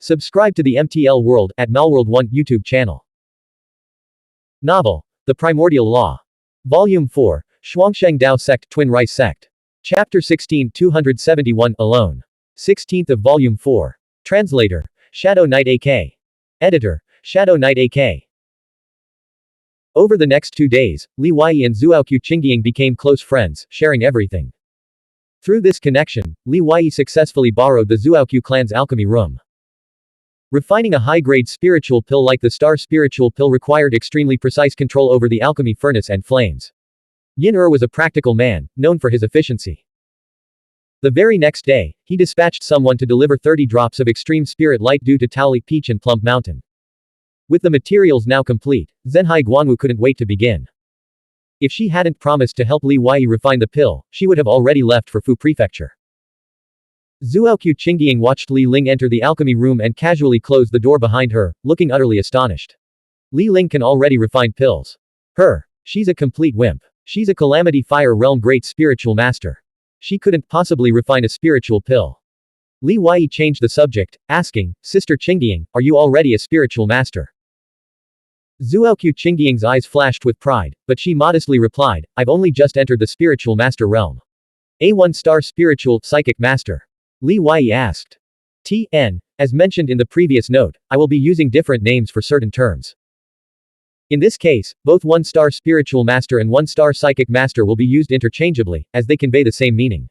Subscribe to the MTL World at Malworld 1 YouTube channel. Novel, The Primordial Law. Volume 4, Xuansheng Dao Sect Twin Rice Sect. Chapter 16 271 Alone. 16th of Volume 4. Translator, Shadow Knight AK. Editor, Shadow Knight AK. Over the next 2 days, Li Weiyi and Zuoqiu Qingying became close friends, sharing everything. Through this connection, Li Weiyi successfully borrowed the Zuoqiu clan's alchemy room. Refining a high-grade spiritual pill like the star spiritual pill required extremely precise control over the alchemy furnace and flames. Yin was a practical man, known for his efficiency. The very next day, he dispatched someone to deliver 30 drops of extreme spirit light due to Taoli Peach and Plump Mountain. With the materials now complete, Zhenhai Guanwu couldn't wait to begin. If she hadn't promised to help Li Weiyi refine the pill, she would have already left for Fu Prefecture. Zuoqiu Qingying watched Li Ling enter the alchemy room and casually close the door behind her, looking utterly astonished. Li Ling can already refine pills. She's a complete wimp. She's a Calamity Fire Realm great spiritual master. She couldn't possibly refine a spiritual pill. Li Weiyi changed the subject, asking, Sister Qingying, are you already a spiritual master? Zuoqiu Qingying's eyes flashed with pride, but she modestly replied, I've only just entered the spiritual master realm. A 1-star spiritual, psychic master. Li Weiyi asked. As mentioned in the previous note, I will be using different names for certain terms. In this case, both 1-star spiritual master and 1-star psychic master will be used interchangeably, as they convey the same meaning.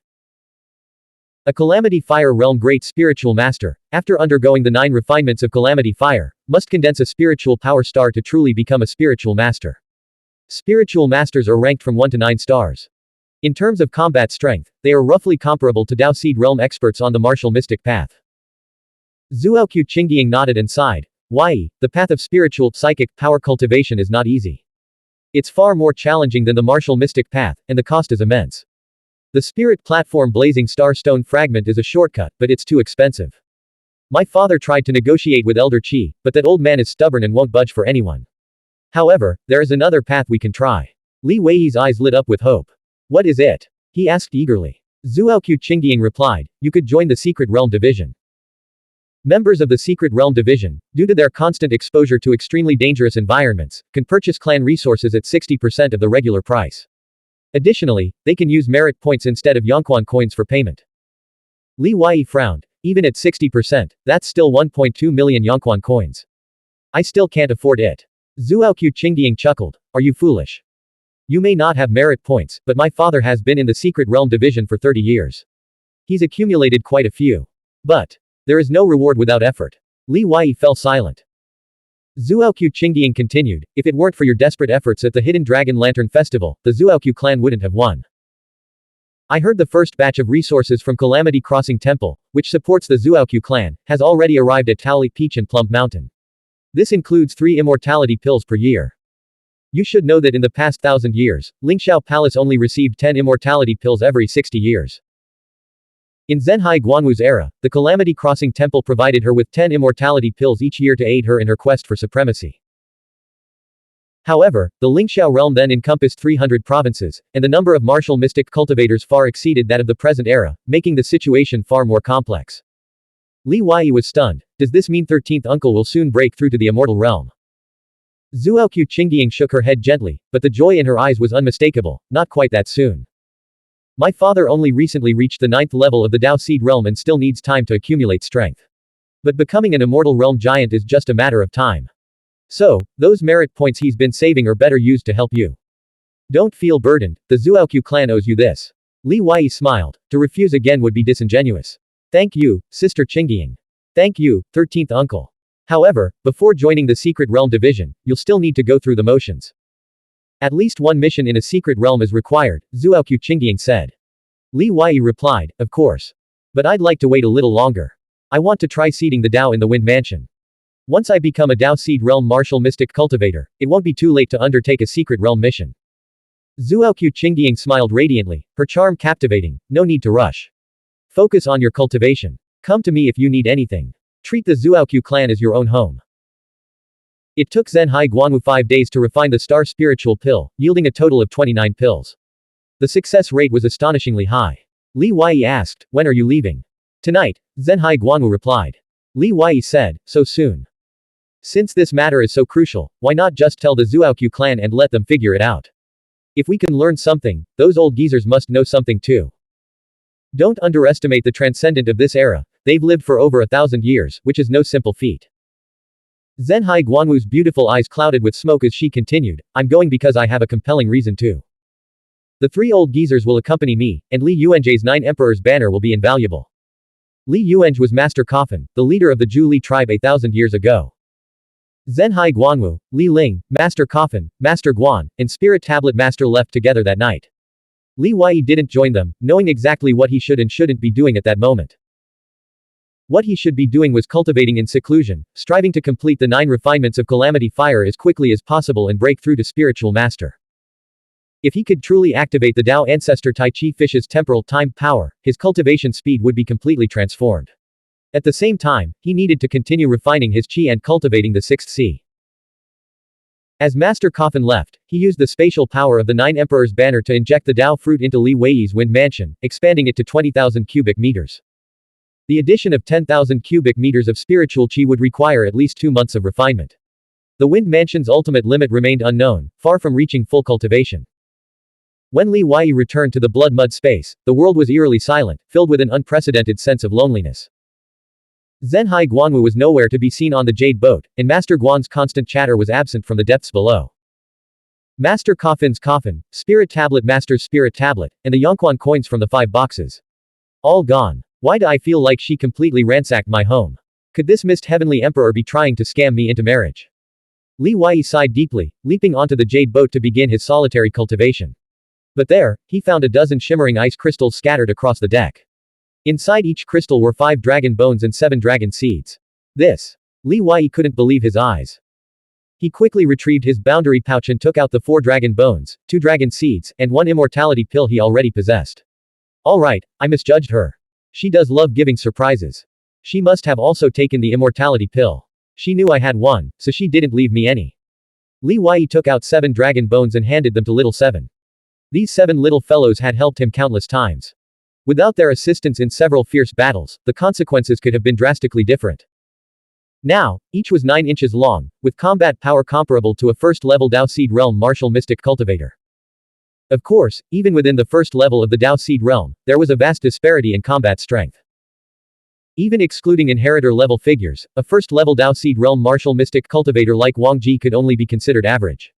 A Calamity Fire Realm great spiritual master, after undergoing the 9 refinements of Calamity Fire, must condense a spiritual power star to truly become a spiritual master. Spiritual masters are ranked from 1 to 9 stars. In terms of combat strength, they are roughly comparable to Dao Seed Realm experts on the martial mystic path. Zuoqiu Qingying nodded and sighed. Weiyi, the path of spiritual, psychic, power cultivation is not easy. It's far more challenging than the martial mystic path, and the cost is immense. The spirit platform Blazing Star Stone Fragment is a shortcut, but it's too expensive. My father tried to negotiate with Elder Qi, but that old man is stubborn and won't budge for anyone. However, there is another path we can try. Li Weiyi's eyes lit up with hope. What is it? He asked eagerly. Zuoqiu Qingying replied, you could join the Secret Realm Division. Members of the Secret Realm Division, due to their constant exposure to extremely dangerous environments, can purchase clan resources at 60% of the regular price. Additionally, they can use merit points instead of Xuanhuan coins for payment. Li Weiyi frowned. Even at 60%, that's still 1.2 million Xuanhuan coins. I still can't afford it. Zuoqiu Qingying chuckled. Are you foolish? You may not have merit points, but my father has been in the Secret Realm Division for 30 years. He's accumulated quite a few. But there is no reward without effort. Li Weiyi fell silent. Zuoqiu Qingying continued, if it weren't for your desperate efforts at the Hidden Dragon Lantern Festival, the Zuoqiu clan wouldn't have won. I heard the first batch of resources from Calamity Crossing Temple, which supports the Zuoqiu clan, has already arrived at Taoli Peach and Plump Mountain. This includes 3 immortality pills per year. You should know that in the past 1,000 years, Lingxiao Palace only received 10 immortality pills every 60 years. In Zhenhai Guanwu's era, the Calamity Crossing Temple provided her with 10 immortality pills each year to aid her in her quest for supremacy. However, the Lingxiao realm then encompassed 300 provinces, and the number of martial mystic cultivators far exceeded that of the present era, making the situation far more complex. Li Weiyi was stunned. Does this mean 13th uncle will soon break through to the immortal realm? Zuoqiu Qingying shook her head gently, but the joy in her eyes was unmistakable. Not quite that soon. My father only recently reached the 9th level of the Dao Seed Realm and still needs time to accumulate strength. But becoming an immortal realm giant is just a matter of time. So, those merit points he's been saving are better used to help you. Don't feel burdened, the Zuoqiu clan owes you this. Li Weiyi smiled. To refuse again would be disingenuous. Thank you, Sister Qingying. Thank you, 13th uncle. However, before joining the Secret Realm Division, you'll still need to go through the motions. At least one mission in a secret realm is required, Zuoqiu Qingying said. Li Weiyi replied, of course. But I'd like to wait a little longer. I want to try seeding the Dao in the Wind Mansion. Once I become a Dao Seed Realm martial mystic cultivator, it won't be too late to undertake a secret realm mission. Zuoqiu Qingying smiled radiantly, her charm captivating. No need to rush. Focus on your cultivation. Come to me if you need anything. Treat the Zuoqiu clan as your own home. It took Zhenhai Guanwu 5 days to refine the star spiritual pill, yielding a total of 29 pills. The success rate was astonishingly high. Li Weiyi asked, when are you leaving? Tonight, Zhenhai Guanwu replied. Li Wei said, so soon. Since this matter is so crucial, why not just tell the Zuoqiu clan and let them figure it out? If we can learn something, those old geezers must know something too. Don't underestimate the transcendent of this era, they've lived for over 1,000 years, which is no simple feat. Zhenhai Guanwu's beautiful eyes clouded with smoke as she continued, I'm going because I have a compelling reason to. The 3 old geezers will accompany me, and Li Yuanjie's 9 Emperors banner will be invaluable. Li Yuanjie was Master Coffin, the leader of the Zhu Li tribe 1,000 years ago. Zhenhai Guanwu, Li Ling, Master Coffin, Master Guan, and Spirit Tablet Master left together that night. Li Wei didn't join them, knowing exactly what he should and shouldn't be doing at that moment. What he should be doing was cultivating in seclusion, striving to complete the 9 refinements of Calamity Fire as quickly as possible and break through to Spiritual Master. If he could truly activate the Dao Ancestor Tai Chi Fish's temporal time power, his cultivation speed would be completely transformed. At the same time, he needed to continue refining his Qi and cultivating the 6th Ci. As Master Coffin left, he used the spatial power of the 9 Emperors banner to inject the Dao fruit into Li Wei's wind mansion, expanding it to 20,000 cubic meters. The addition of 10,000 cubic meters of spiritual Qi would require at least 2 months of refinement. The wind mansion's ultimate limit remained unknown, far from reaching full cultivation. When Li Wei returned to the blood mud space, the world was eerily silent, filled with an unprecedented sense of loneliness. Zhenhai Guanwu was nowhere to be seen on the jade boat, and Master Guan's constant chatter was absent from the depths below. Master Coffin's coffin, Spirit Tablet Master's Spirit Tablet, and the Yongquan coins from the 5 boxes. All gone. Why do I feel like she completely ransacked my home? Could this missed heavenly emperor be trying to scam me into marriage? Li Wei sighed deeply, leaping onto the jade boat to begin his solitary cultivation. But there, he found a dozen shimmering ice crystals scattered across the deck. Inside each crystal were 5 dragon bones and 7 dragon seeds. Li Wei couldn't believe his eyes. He quickly retrieved his boundary pouch and took out the 4 dragon bones, 2 dragon seeds, and 1 immortality pill he already possessed. Alright, I misjudged her. She does love giving surprises. She must have also taken the immortality pill. She knew I had one, so she didn't leave me any. Li Wei took out 7 dragon bones and handed them to Little 7. These 7 little fellows had helped him countless times. Without their assistance in several fierce battles, the consequences could have been drastically different. Now, each was 9 inches long, with combat power comparable to a first-level Dao Seed Realm martial mystic cultivator. Of course, even within the first level of the Dao Seed Realm, there was a vast disparity in combat strength. Even excluding inheritor-level figures, a first-level Dao Seed Realm martial mystic cultivator like Wang Ji could only be considered average.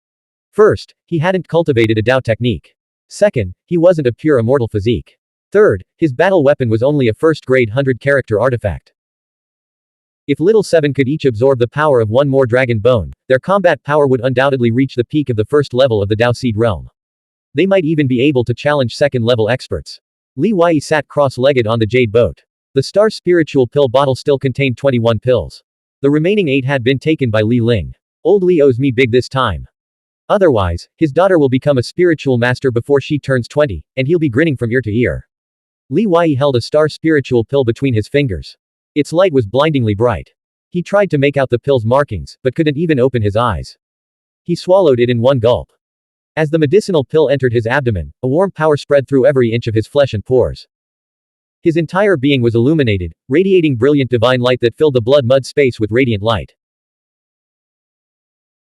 First, he hadn't cultivated a Dao technique. Second, he wasn't a pure immortal physique. Third, his battle weapon was only a first-grade 100-character artifact. If Little 7 could each absorb the power of 1 more dragon bone, their combat power would undoubtedly reach the peak of the first level of the Dao Seed Realm. They might even be able to challenge second-level experts. Li Wei sat cross-legged on the jade boat. The Star Spiritual Pill bottle still contained 21 pills. The remaining 8 had been taken by Li Ling. Old Li owes me big this time. Otherwise, his daughter will become a spiritual master before she turns 20, and he'll be grinning from ear to ear. Li Wei held a Star Spiritual Pill between his fingers. Its light was blindingly bright. He tried to make out the pill's markings, but couldn't even open his eyes. He swallowed it in one gulp. As the medicinal pill entered his abdomen, a warm power spread through every inch of his flesh and pores. His entire being was illuminated, radiating brilliant divine light that filled the blood mud space with radiant light.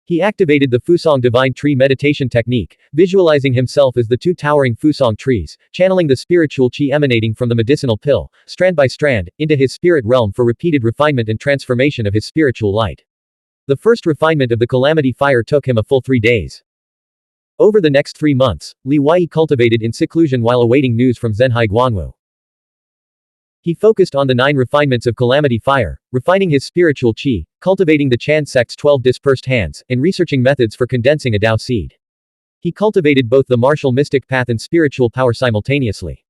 He activated the Fusong Divine Tree meditation technique, visualizing himself as the 2 towering Fusong trees, channeling the spiritual qi emanating from the medicinal pill, strand by strand, into his spirit realm for repeated refinement and transformation of his spiritual light. The first refinement of the Calamity Fire took him a full 3 days. Over the next 3 months, Li Wei cultivated in seclusion while awaiting news from Zhenhai Guanwu. He focused on the 9 refinements of Calamity Fire, refining his spiritual qi, cultivating the Chan sect's 12 dispersed hands, and researching methods for condensing a Dao seed. He cultivated both the martial mystic path and spiritual power simultaneously.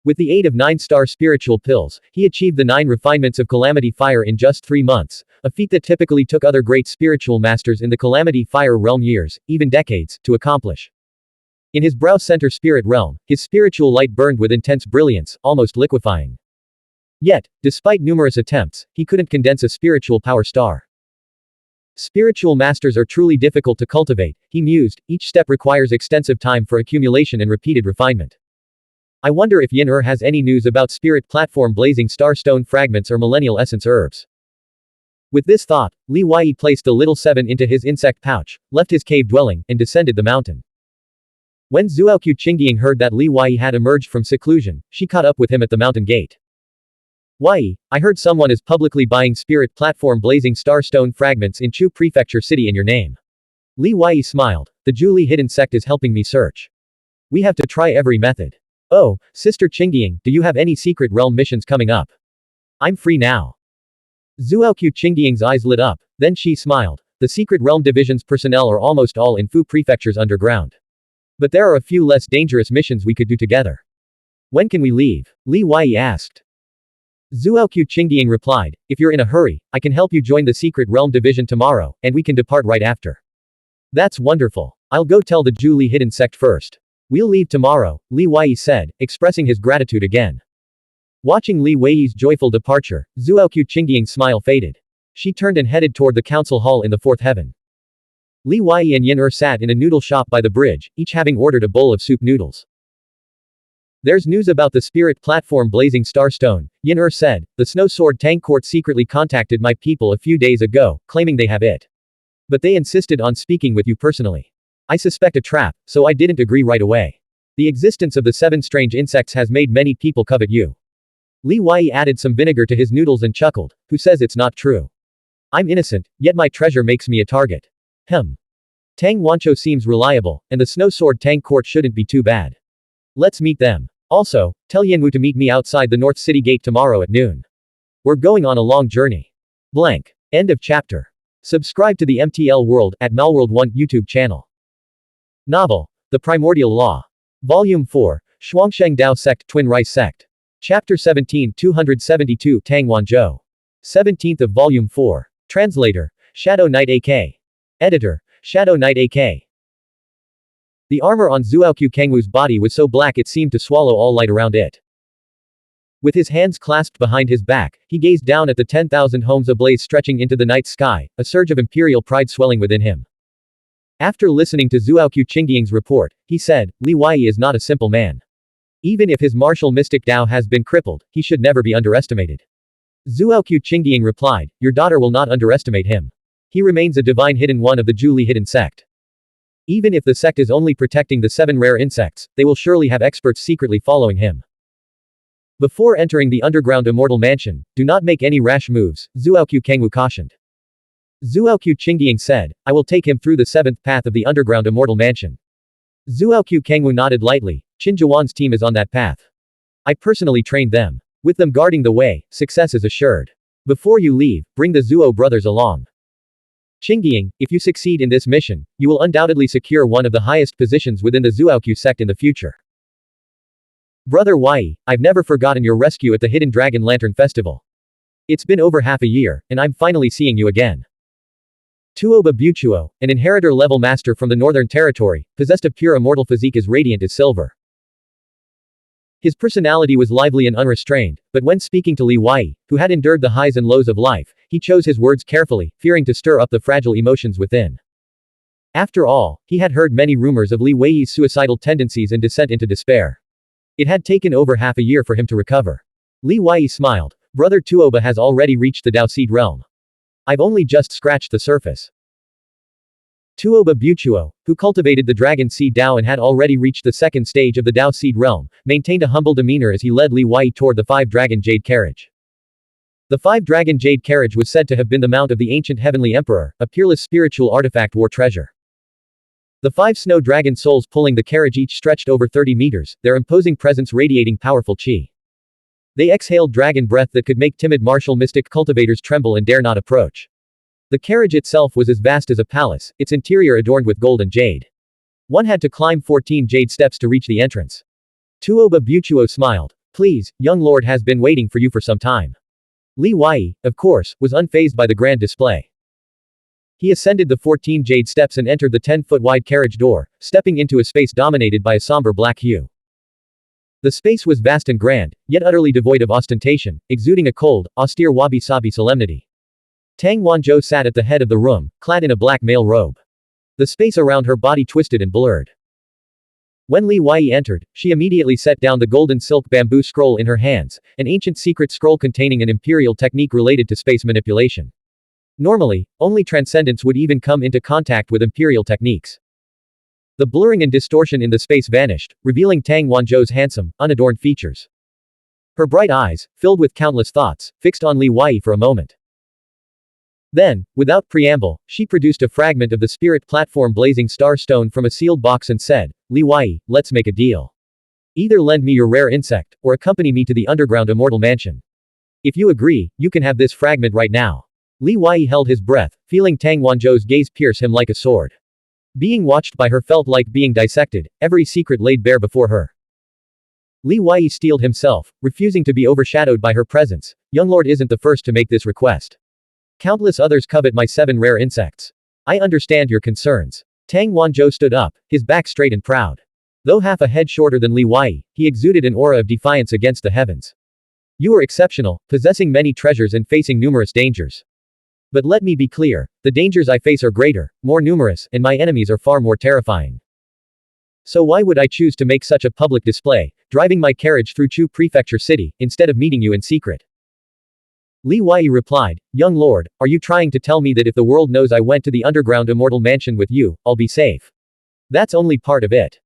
With the aid of 9 star spiritual pills, he achieved the 9 refinements of Calamity Fire in just 3 months, a feat that typically took other great spiritual masters in the Calamity Fire realm years, even decades, to accomplish. In his brow center spirit realm, his spiritual light burned with intense brilliance, almost liquefying. Yet, despite numerous attempts, he couldn't condense a spiritual power star. Spiritual masters are truly difficult to cultivate, he mused, each step requires extensive time for accumulation and repeated refinement. I wonder if Yin has any news about spirit platform blazing starstone fragments or millennial essence herbs. With this thought, Li Wei placed the little seven into his insect pouch, left his cave dwelling, and descended the mountain. When Zuoqiu Qingying heard that Li Wei had emerged from seclusion, she caught up with him at the mountain gate. Wei, I heard someone is publicly buying spirit platform blazing starstone fragments in Chu Prefecture City in your name. Li Wei smiled. The Zhuli hidden sect is helping me search. We have to try every method. Oh, Sister Qingying, do you have any secret realm missions coming up? I'm free now. Zuoqiu Qingying's eyes lit up, then she smiled. The secret realm division's personnel are almost all in Fu Prefecture's underground. But there are a few less dangerous missions we could do together. When can we leave? Li Wei asked. Zuoqiu Qingying replied, if you're in a hurry, I can help you join the secret realm division tomorrow, and we can depart right after. That's wonderful. I'll go tell the Zhuli hidden sect first. We'll leave tomorrow, Li Wei said, expressing his gratitude again. Watching Li Wei's joyful departure, Zuoqiu Qingying's smile faded. She turned and headed toward the council hall in the fourth heaven. Li Wei and Yin sat in a noodle shop by the bridge, each having ordered a bowl of soup noodles. There's news about the spirit platform blazing starstone, Yin said. The snow sword Tang court secretly contacted my people a few days ago, claiming they have it. But they insisted on speaking with you personally. I suspect a trap, so I didn't agree right away. The existence of the 7 strange insects has made many people covet you. Li Wei added some vinegar to his noodles and chuckled. Who says it's not true? I'm innocent, yet my treasure makes me a target. Tang Wancho seems reliable, and the snow sword Tang court shouldn't be too bad. Let's meet them. Also, tell Yanwu to meet me outside the North City Gate tomorrow at noon. We're going on a long journey. Blank. End of chapter. Subscribe to the MTL World at Malworld 1 YouTube channel. Novel, The Primordial Law. Volume 4, Xuansheng Dao Sect Twin Rice Sect. Chapter 17 272 Tang Wanzhou. 17th of Volume 4. Translator, Shadow Knight AK. Editor, Shadow Knight AK. The armor on Zuoqiu Kangwu's body was so black it seemed to swallow all light around it. With his hands clasped behind his back, he gazed down at the 10,000 homes ablaze stretching into the night sky, a surge of imperial pride swelling within him. After listening to Zuoqiu Qingying's report, he said, Li Wei is not a simple man. Even if his martial mystic Dao has been crippled, he should never be underestimated. Zuoqiu Qingying replied, your daughter will not underestimate him. He remains a divine hidden one of the Zhuli hidden sect. Even if the sect is only protecting the 7 rare insects, they will surely have experts secretly following him. Before entering the underground immortal mansion, do not make any rash moves, Zuoqiu Kangwu cautioned. Zuoqiu Qingying said, I will take him through the 7th path of the underground immortal mansion. Zuoqiu Kangwu nodded lightly. Qin Zhuan's team is on that path. I personally trained them. With them guarding the way, success is assured. Before you leave, bring the Zuo brothers along. Qingying, if you succeed in this mission, you will undoubtedly secure one of the highest positions within the Zuoqiu sect in the future. Brother Wei, I've never forgotten your rescue at the Hidden Dragon Lantern Festival. It's been over half a year, and I'm finally seeing you again. Tuoba Buchuo, an inheritor-level master from the Northern Territory, possessed a pure immortal physique as radiant as silver. His personality was lively and unrestrained, but when speaking to Li Wei, who had endured the highs and lows of life, he chose his words carefully, fearing to stir up the fragile emotions within. After all, he had heard many rumors of Li Wei's suicidal tendencies and descent into despair. It had taken over half a year for him to recover. Li Wei smiled. Brother Tuoba has already reached the Dao Seed realm. I've only just scratched the surface. Tuoba Buchuo, who cultivated the Dragon Seed Dao and had already reached the 2nd stage of the Dao Seed realm, maintained a humble demeanor as he led Li Wei toward the 5-dragon jade carriage. The 5-dragon jade carriage was said to have been the mount of the ancient heavenly emperor, a peerless spiritual artifact war treasure. The 5 snow dragon souls pulling the carriage each stretched over 30 meters, their imposing presence radiating powerful qi. They exhaled dragon breath that could make timid martial mystic cultivators tremble and dare not approach. The carriage itself was as vast as a palace, its interior adorned with gold and jade. One had to climb 14 jade steps to reach the entrance. Tuoba Buchuo smiled. Please, young lord has been waiting for you for some time. Li Wei, of course, was unfazed by the grand display. He ascended the 14 jade steps and entered the 10-foot-wide carriage door, stepping into a space dominated by a somber black hue. The space was vast and grand, yet utterly devoid of ostentation, exuding a cold, austere wabi-sabi solemnity. Tang Wanzhou sat at the head of the room, clad in a black mail robe. The space around her body twisted and blurred. When Li Wei entered, she immediately set down the golden silk bamboo scroll in her hands, an ancient secret scroll containing an imperial technique related to space manipulation. Normally, only transcendents would even come into contact with imperial techniques. The blurring and distortion in the space vanished, revealing Tang Wanzhou's handsome, unadorned features. Her bright eyes, filled with countless thoughts, fixed on Li Wei for a moment. Then, without preamble, she produced a fragment of the spirit platform blazing star stone from a sealed box and said, Li Wei, let's make a deal. Either lend me your rare insect, or accompany me to the underground immortal mansion. If you agree, you can have this fragment right now. Li Wei held his breath, feeling Tang Wanzhou's gaze pierce him like a sword. Being watched by her felt like being dissected, every secret laid bare before her. Li Wei steeled himself, refusing to be overshadowed by her presence. Young Lord isn't the first to make this request. Countless others covet my 7 rare insects. I understand your concerns. Tang Wanzhou stood up, his back straight and proud. Though half a head shorter than Li Wei, he exuded an aura of defiance against the heavens. You are exceptional, possessing many treasures and facing numerous dangers. But let me be clear, the dangers I face are greater, more numerous, and my enemies are far more terrifying. So why would I choose to make such a public display, driving my carriage through Chu Prefecture City, instead of meeting you in secret? Li Wei replied, Young Lord, are you trying to tell me that if the world knows I went to the underground immortal mansion with you, I'll be safe? That's only part of it.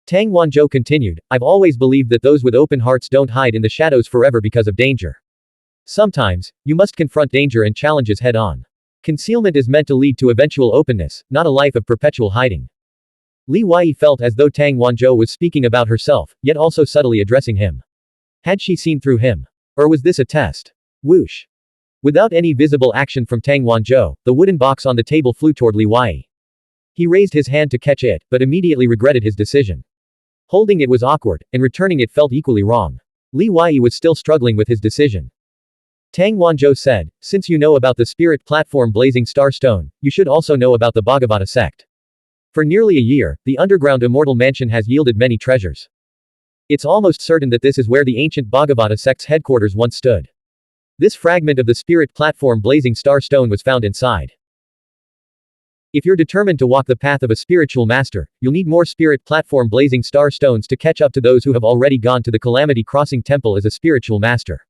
Tang Wanzhou continued, I've always believed that those with open hearts don't hide in the shadows forever because of danger. Sometimes, you must confront danger and challenges head on. Concealment is meant to lead to eventual openness, not a life of perpetual hiding. Li Wei felt as though Tang Wanzhou was speaking about herself, yet also subtly addressing him. Had she seen through him? Or was this a test? Whoosh. Without any visible action from Tang Wanzhou, the wooden box on the table flew toward Li Wei. He raised his hand to catch it, but immediately regretted his decision. Holding it was awkward, and returning it felt equally wrong. Li Wei was still struggling with his decision. Tang Wanzhou said, since you know about the spirit platform blazing star stone, you should also know about the Bhagavata sect. For nearly a year, the underground immortal mansion has yielded many treasures. It's almost certain that this is where the ancient Bhagavata sect's headquarters once stood. This fragment of the spirit platform blazing star stone was found inside. If you're determined to walk the path of a spiritual master, you'll need more spirit platform blazing star stones to catch up to those who have already gone to the Calamity Crossing Temple as a spiritual master.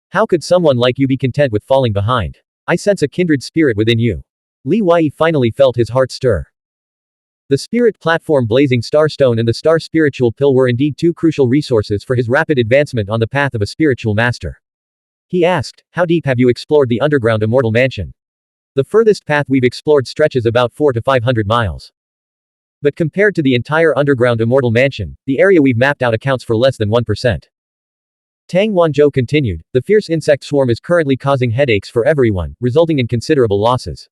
How could someone like you be content with falling behind? I sense a kindred spirit within you. Li Wei finally felt his heart stir. The spirit platform blazing star stone and the star spiritual pill were indeed 2 crucial resources for his rapid advancement on the path of a spiritual master. He asked, how deep have you explored the underground immortal mansion? The furthest path we've explored stretches about 400 to 500 miles. But compared to the entire underground immortal mansion, the area we've mapped out accounts for less than 1%. Tang Wanzhou continued, the fierce insect swarm is currently causing headaches for everyone, resulting in considerable losses.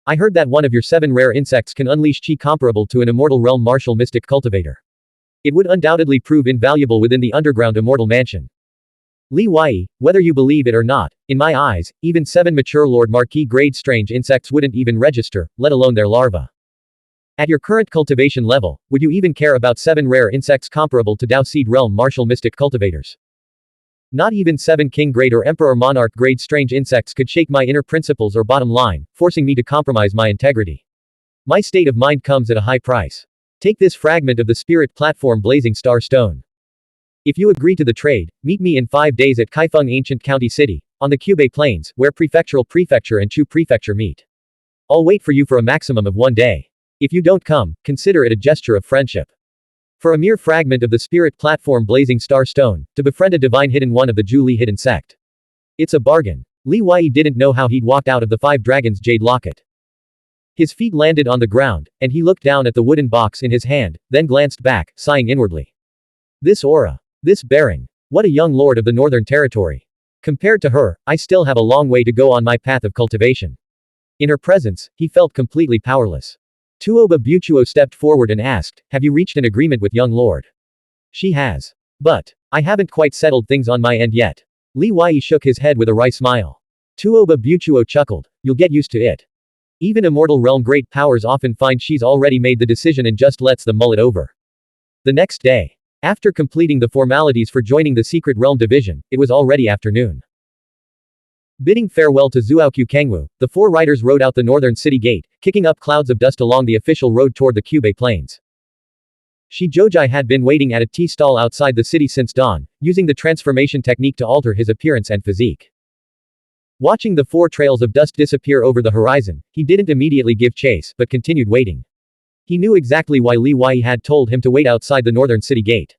I heard that one of your 7 rare insects can unleash chi comparable to an immortal realm martial mystic cultivator. It would undoubtedly prove invaluable within the underground immortal mansion. Li Wei, whether you believe it or not, in my eyes, even 7 mature Lord Marquis grade strange insects wouldn't even register, let alone their larvae. At your current cultivation level, would you even care about 7 rare insects comparable to Dao Seed realm martial mystic cultivators? Not even 7 king grade or emperor monarch grade strange insects could shake my inner principles or bottom line, forcing me to compromise my integrity. My state of mind comes at a high price. Take this fragment of the spirit platform blazing star stone. If you agree to the trade, meet me in 5 days at Kaifeng Ancient County City, on the Qubei Plains, where Prefectural Prefecture and Chu Prefecture meet. I'll wait for you for a maximum of 1 day. If you don't come, consider it a gesture of friendship. For a mere fragment of the spirit platform blazing star stone, to befriend a divine hidden one of the Zhu Li hidden sect. It's a bargain. Li Wei didn't know how he'd walked out of the 5 dragons jade locket. His feet landed on the ground, and he looked down at the wooden box in his hand, then glanced back, sighing inwardly. This aura. This bearing. What a young lord of the Northern Territory. Compared to her, I still have a long way to go on my path of cultivation. In her presence, he felt completely powerless. Tuoba Buchuo stepped forward and asked, have you reached an agreement with young lord? She has. But, I haven't quite settled things on my end yet. Li Wei shook his head with a wry smile. Tuoba Buchuo chuckled, you'll get used to it. Even immortal realm great powers often find she's already made the decision and just lets them mull it over. The next day. After completing the formalities for joining the Secret Realm Division, it was already afternoon. Bidding farewell to Zhuoqiu Kangwu, the 4 riders rode out the northern city gate, kicking up clouds of dust along the official road toward the Qubei Plains. Shi Zhoujai had been waiting at a tea stall outside the city since dawn, using the transformation technique to alter his appearance and physique. Watching the 4 trails of dust disappear over the horizon, he didn't immediately give chase, but continued waiting. He knew exactly why Li Wei had told him to wait outside the northern city gate.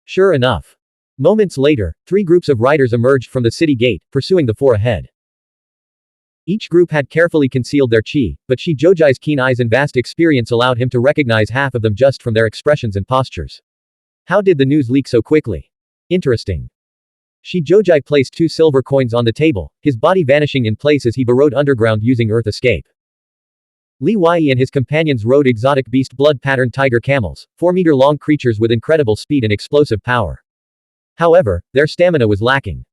Sure enough. Moments later, 3 groups of riders emerged from the city gate, pursuing the 4 ahead. Each group had carefully concealed their qi, but Shi Zhoujai's keen eyes and vast experience allowed him to recognize half of them just from their expressions and postures. How did the news leak so quickly? Interesting. Shi Zhoujai placed 2 silver coins on the table, his body vanishing in place as he burrowed underground using earth escape. Li Wei and his companions rode exotic beast blood-patterned tiger camels, 4-meter-long creatures with incredible speed and explosive power. However, their stamina was lacking.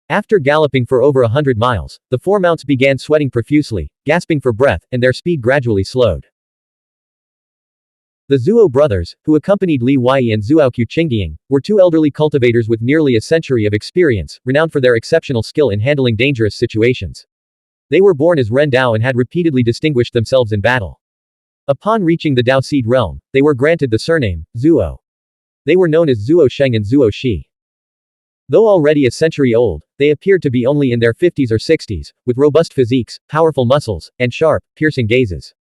After galloping for over 100 miles, the 4 mounts began sweating profusely, gasping for breath, and their speed gradually slowed. The Zuo brothers, who accompanied Li Wei and Zuoqiu Qingying, were 2 elderly cultivators with nearly a century of experience, renowned for their exceptional skill in handling dangerous situations. They were born as Ren Dao and had repeatedly distinguished themselves in battle. Upon reaching the Dao Seed realm, they were granted the surname, Zuo. They were known as Zuo Sheng and Zuo Shi. Though already a century old, they appeared to be only in their 50s or 60s, with robust physiques, powerful muscles, and sharp, piercing gazes.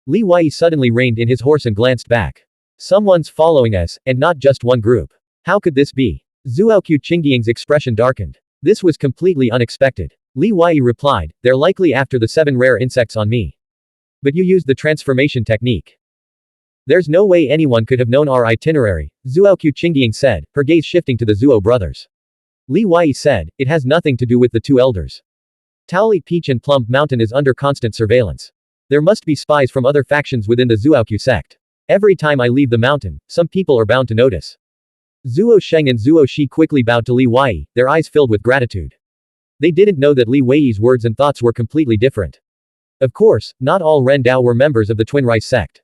Li Wei suddenly reined in his horse and glanced back. Someone's following us, and not just one group. How could this be? Zuoqiu Qingying's expression darkened. This was completely unexpected. Li Wei replied, "They're likely after the 7 rare insects on me. But you used the transformation technique. There's no way anyone could have known our itinerary," Zuoqiu Qingying said, her gaze shifting to the Zuo brothers. Li Wei said, "It has nothing to do with the 2 elders. Taoli Peach and Plum Mountain is under constant surveillance. There must be spies from other factions within the Zuoqiu sect. Every time I leave the mountain, some people are bound to notice." Zuo Sheng and Zuo Shi quickly bowed to Li Wei, their eyes filled with gratitude. They didn't know that Li Wei's words and thoughts were completely different. Of course, not all Ren Dao were members of the Twin Rice sect.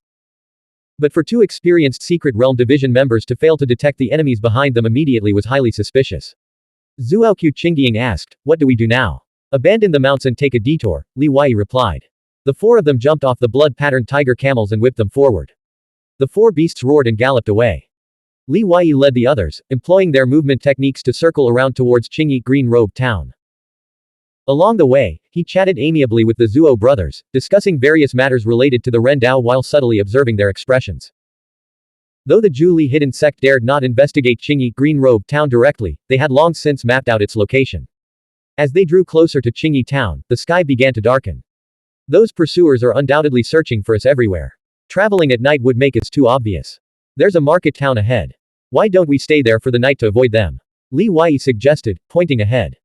But for 2 experienced Secret Realm Division members to fail to detect the enemies behind them immediately was highly suspicious. Zuoqiu Qingying asked, "What do we do now?" "Abandon the mounts and take a detour," Li Wei replied. The 4 of them jumped off the blood-patterned tiger camels and whipped them forward. The 4 beasts roared and galloped away. Li Wei led the others, employing their movement techniques to circle around towards Qingyi Green Robe Town. Along the way, he chatted amiably with the Zuo brothers, discussing various matters related to the Ren Dao while subtly observing their expressions. Though the Zhu Li hidden sect dared not investigate Qingyi Green Robe Town directly, they had long since mapped out its location. As they drew closer to Qingyi Town, the sky began to darken. Those pursuers are undoubtedly searching for us everywhere. Traveling at night would make us too obvious. There's a market town ahead. Why don't we stay there for the night to avoid them? Li Wei suggested, pointing ahead.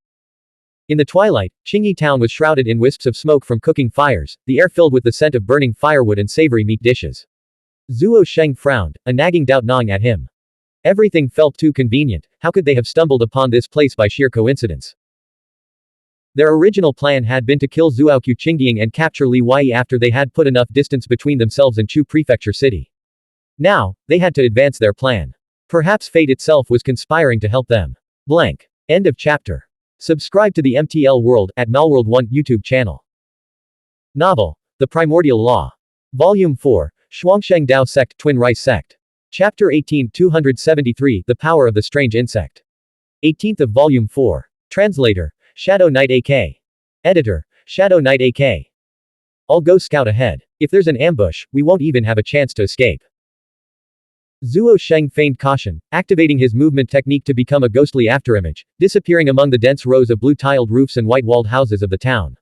In the twilight, Qingyi Town was shrouded in wisps of smoke from cooking fires, the air filled with the scent of burning firewood and savory meat dishes. Zuo Sheng frowned, a nagging doubt gnawing at him. Everything felt too convenient. How could they have stumbled upon this place by sheer coincidence? Their original plan had been to kill Zuoqiu Qingying and capture Li Wei after they had put enough distance between themselves and Chu Prefecture City. Now, they had to advance their plan. Perhaps fate itself was conspiring to help them. Blank. End of chapter. Subscribe to the MTL World at Malworld 1 YouTube channel. Novel, The Primordial Law. Volume 4, Xuanhuan Dao Sect Twin Rice Sect. Chapter 18 273 The Power of the Strange Insect. 18th of Volume 4. Translator, Shadow Knight AK. Editor, Shadow Knight AK. I'll go scout ahead. If there's an ambush, we won't even have a chance to escape. Zuo Sheng feigned caution, activating his movement technique to become a ghostly afterimage, disappearing among the dense rows of blue-tiled roofs and white-walled houses of the town.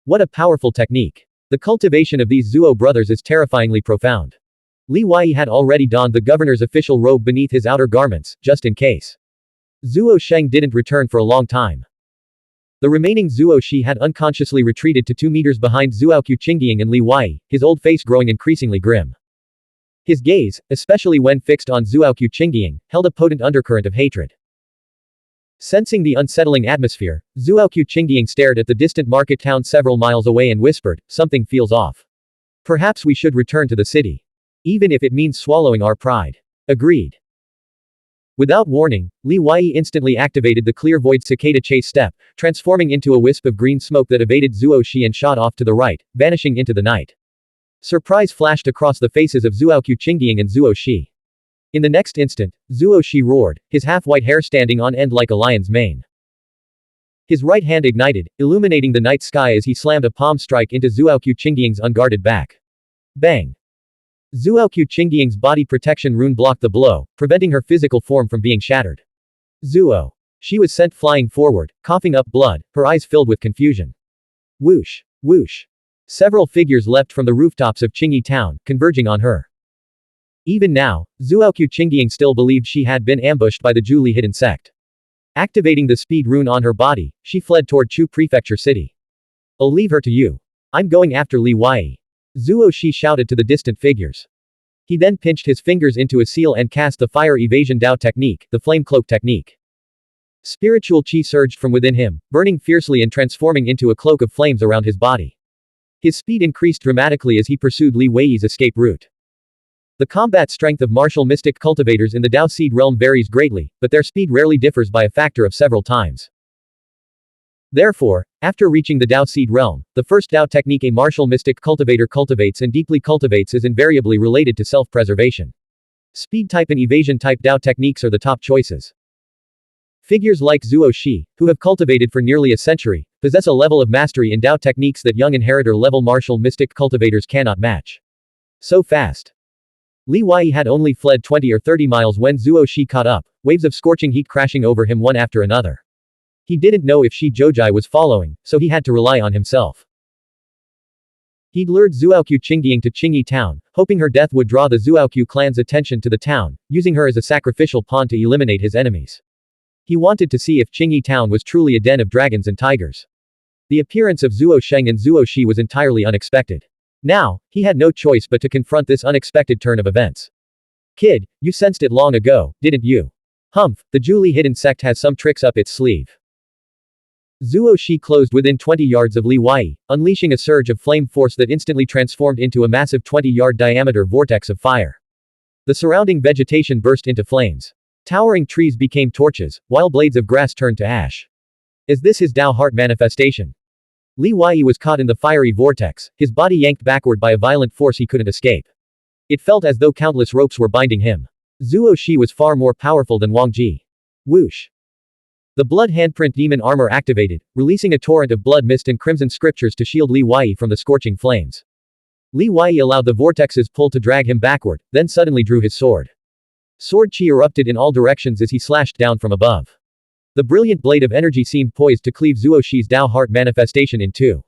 What a powerful technique. The cultivation of these Zuo brothers is terrifyingly profound. Li Wei had already donned the governor's official robe beneath his outer garments, just in case. Zuo Sheng didn't return for a long time. The remaining Zuo Shi had unconsciously retreated to 2 meters behind Zuoqiu Qingying and Li Wei, his old face growing increasingly grim. His gaze, especially when fixed on Zuoqiu Qingying, held a potent undercurrent of hatred. Sensing the unsettling atmosphere, Zuoqiu Qingying stared at the distant market town several miles away and whispered, "Something feels off. Perhaps we should return to the city. Even if it means swallowing our pride." Agreed. Without warning, Li Wei instantly activated the clear void cicada chase step, transforming into a wisp of green smoke that evaded Zuo Shi and shot off to the right, vanishing into the night. Surprise flashed across the faces of Zuoqiu Qingying and Zuo Shi. In the next instant, Zuo Shi roared, his half-white hair standing on end like a lion's mane. His right hand ignited, illuminating the night sky as he slammed a palm strike into Zuoqiu Qingying's unguarded back. Bang! Zuoqiu Qingying's body protection rune blocked the blow, preventing her physical form from being shattered. Zuo! She was sent flying forward, coughing up blood, her eyes filled with confusion. Whoosh! Whoosh! Several figures leapt from the rooftops of Qingyi town, converging on her. Even now, Zuoqiu Qingying still believed she had been ambushed by the Zhuli hidden sect. Activating the speed rune on her body, she fled toward Chu Prefecture City. I'll leave her to you. I'm going after Li Wei. Zuo Shi shouted to the distant figures. He then pinched his fingers into a seal and cast the fire evasion Dao technique, the flame cloak technique. Spiritual qi surged from within him, burning fiercely and transforming into a cloak of flames around his body. His speed increased dramatically as he pursued Li Wei's escape route. The combat strength of martial mystic cultivators in the Dao Seed realm varies greatly, but their speed rarely differs by a factor of several times. Therefore, after reaching the Dao Seed realm, the first Dao technique a martial mystic cultivator cultivates and deeply cultivates is invariably related to self-preservation. Speed type and evasion type Dao techniques are the top choices. Figures like Zuo Shi, who have cultivated for nearly a century, possess a level of mastery in Dao techniques that young inheritor-level martial mystic cultivators cannot match. So fast. Li Wei had only fled 20 or 30 miles when Zuo Shi caught up, waves of scorching heat crashing over him one after another. He didn't know if Shi Zhoujai was following, so he had to rely on himself. He'd lured Zuoqiu Qingying to Qingyi town, hoping her death would draw the Zuoqiu clan's attention to the town, using her as a sacrificial pawn to eliminate his enemies. He wanted to see if Qingyi town was truly a den of dragons and tigers. The appearance of Zuo Sheng and Zuo Shi was entirely unexpected. Now, he had no choice but to confront this unexpected turn of events. Kid, you sensed it long ago, didn't you? Humph, the Zhuli hidden sect has some tricks up its sleeve. Zuo Shi closed within 20 yards of Li Wei, unleashing a surge of flame force that instantly transformed into a massive 20-yard diameter vortex of fire. The surrounding vegetation burst into flames. Towering trees became torches, while blades of grass turned to ash. Is this his Dao heart manifestation? Li Wei was caught in the fiery vortex, his body yanked backward by a violent force he couldn't escape. It felt as though countless ropes were binding him. Zuo Shi was far more powerful than Wang Ji. Whoosh! The blood handprint demon armor activated, releasing a torrent of blood mist and crimson scriptures to shield Li Wei from the scorching flames. Li Wei allowed the vortex's pull to drag him backward, then suddenly drew his sword. Sword chi erupted in all directions as he slashed down from above. The brilliant blade of energy seemed poised to cleave Zuo Shi's Dao heart manifestation in two.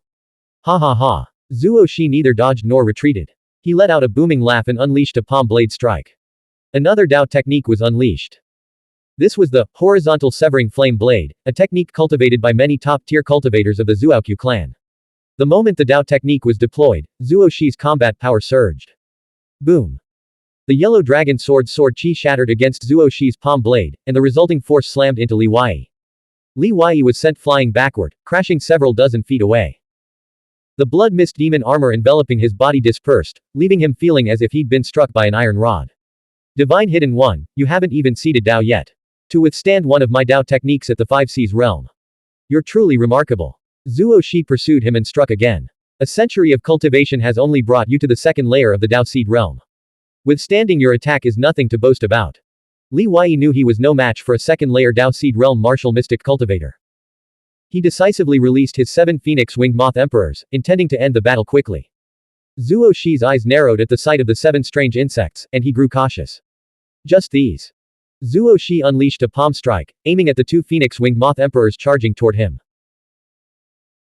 Ha ha ha. Zuo Shi neither dodged nor retreated. He let out a booming laugh and unleashed a palm blade strike. Another Dao technique was unleashed. This was the horizontal severing flame blade, a technique cultivated by many top-tier cultivators of the Zuoqiu clan. The moment the Dao technique was deployed, Zuo Shi's combat power surged. Boom. The yellow dragon sword chi shattered against Zuo Shi's palm blade, and the resulting force slammed into Li Wei. Li Wei was sent flying backward, crashing several dozen feet away. The blood mist demon armor enveloping his body dispersed, leaving him feeling as if he'd been struck by an iron rod. Divine Hidden One, you haven't even seeded Dao yet. To withstand one of my Dao techniques at the 5 Seas realm. You're truly remarkable. Zuo Shi pursued him and struck again. A century of cultivation has only brought you to the second layer of the Dao Seed realm. Withstanding your attack is nothing to boast about. Li Wei knew he was no match for a second-layer Dao Seed realm martial mystic cultivator. He decisively released his 7 phoenix-winged moth emperors, intending to end the battle quickly. Zuo Shi's eyes narrowed at the sight of the 7 strange insects, and he grew cautious. Just these. Zuo Shi unleashed a palm strike, aiming at the 2 phoenix-winged moth emperors charging toward him.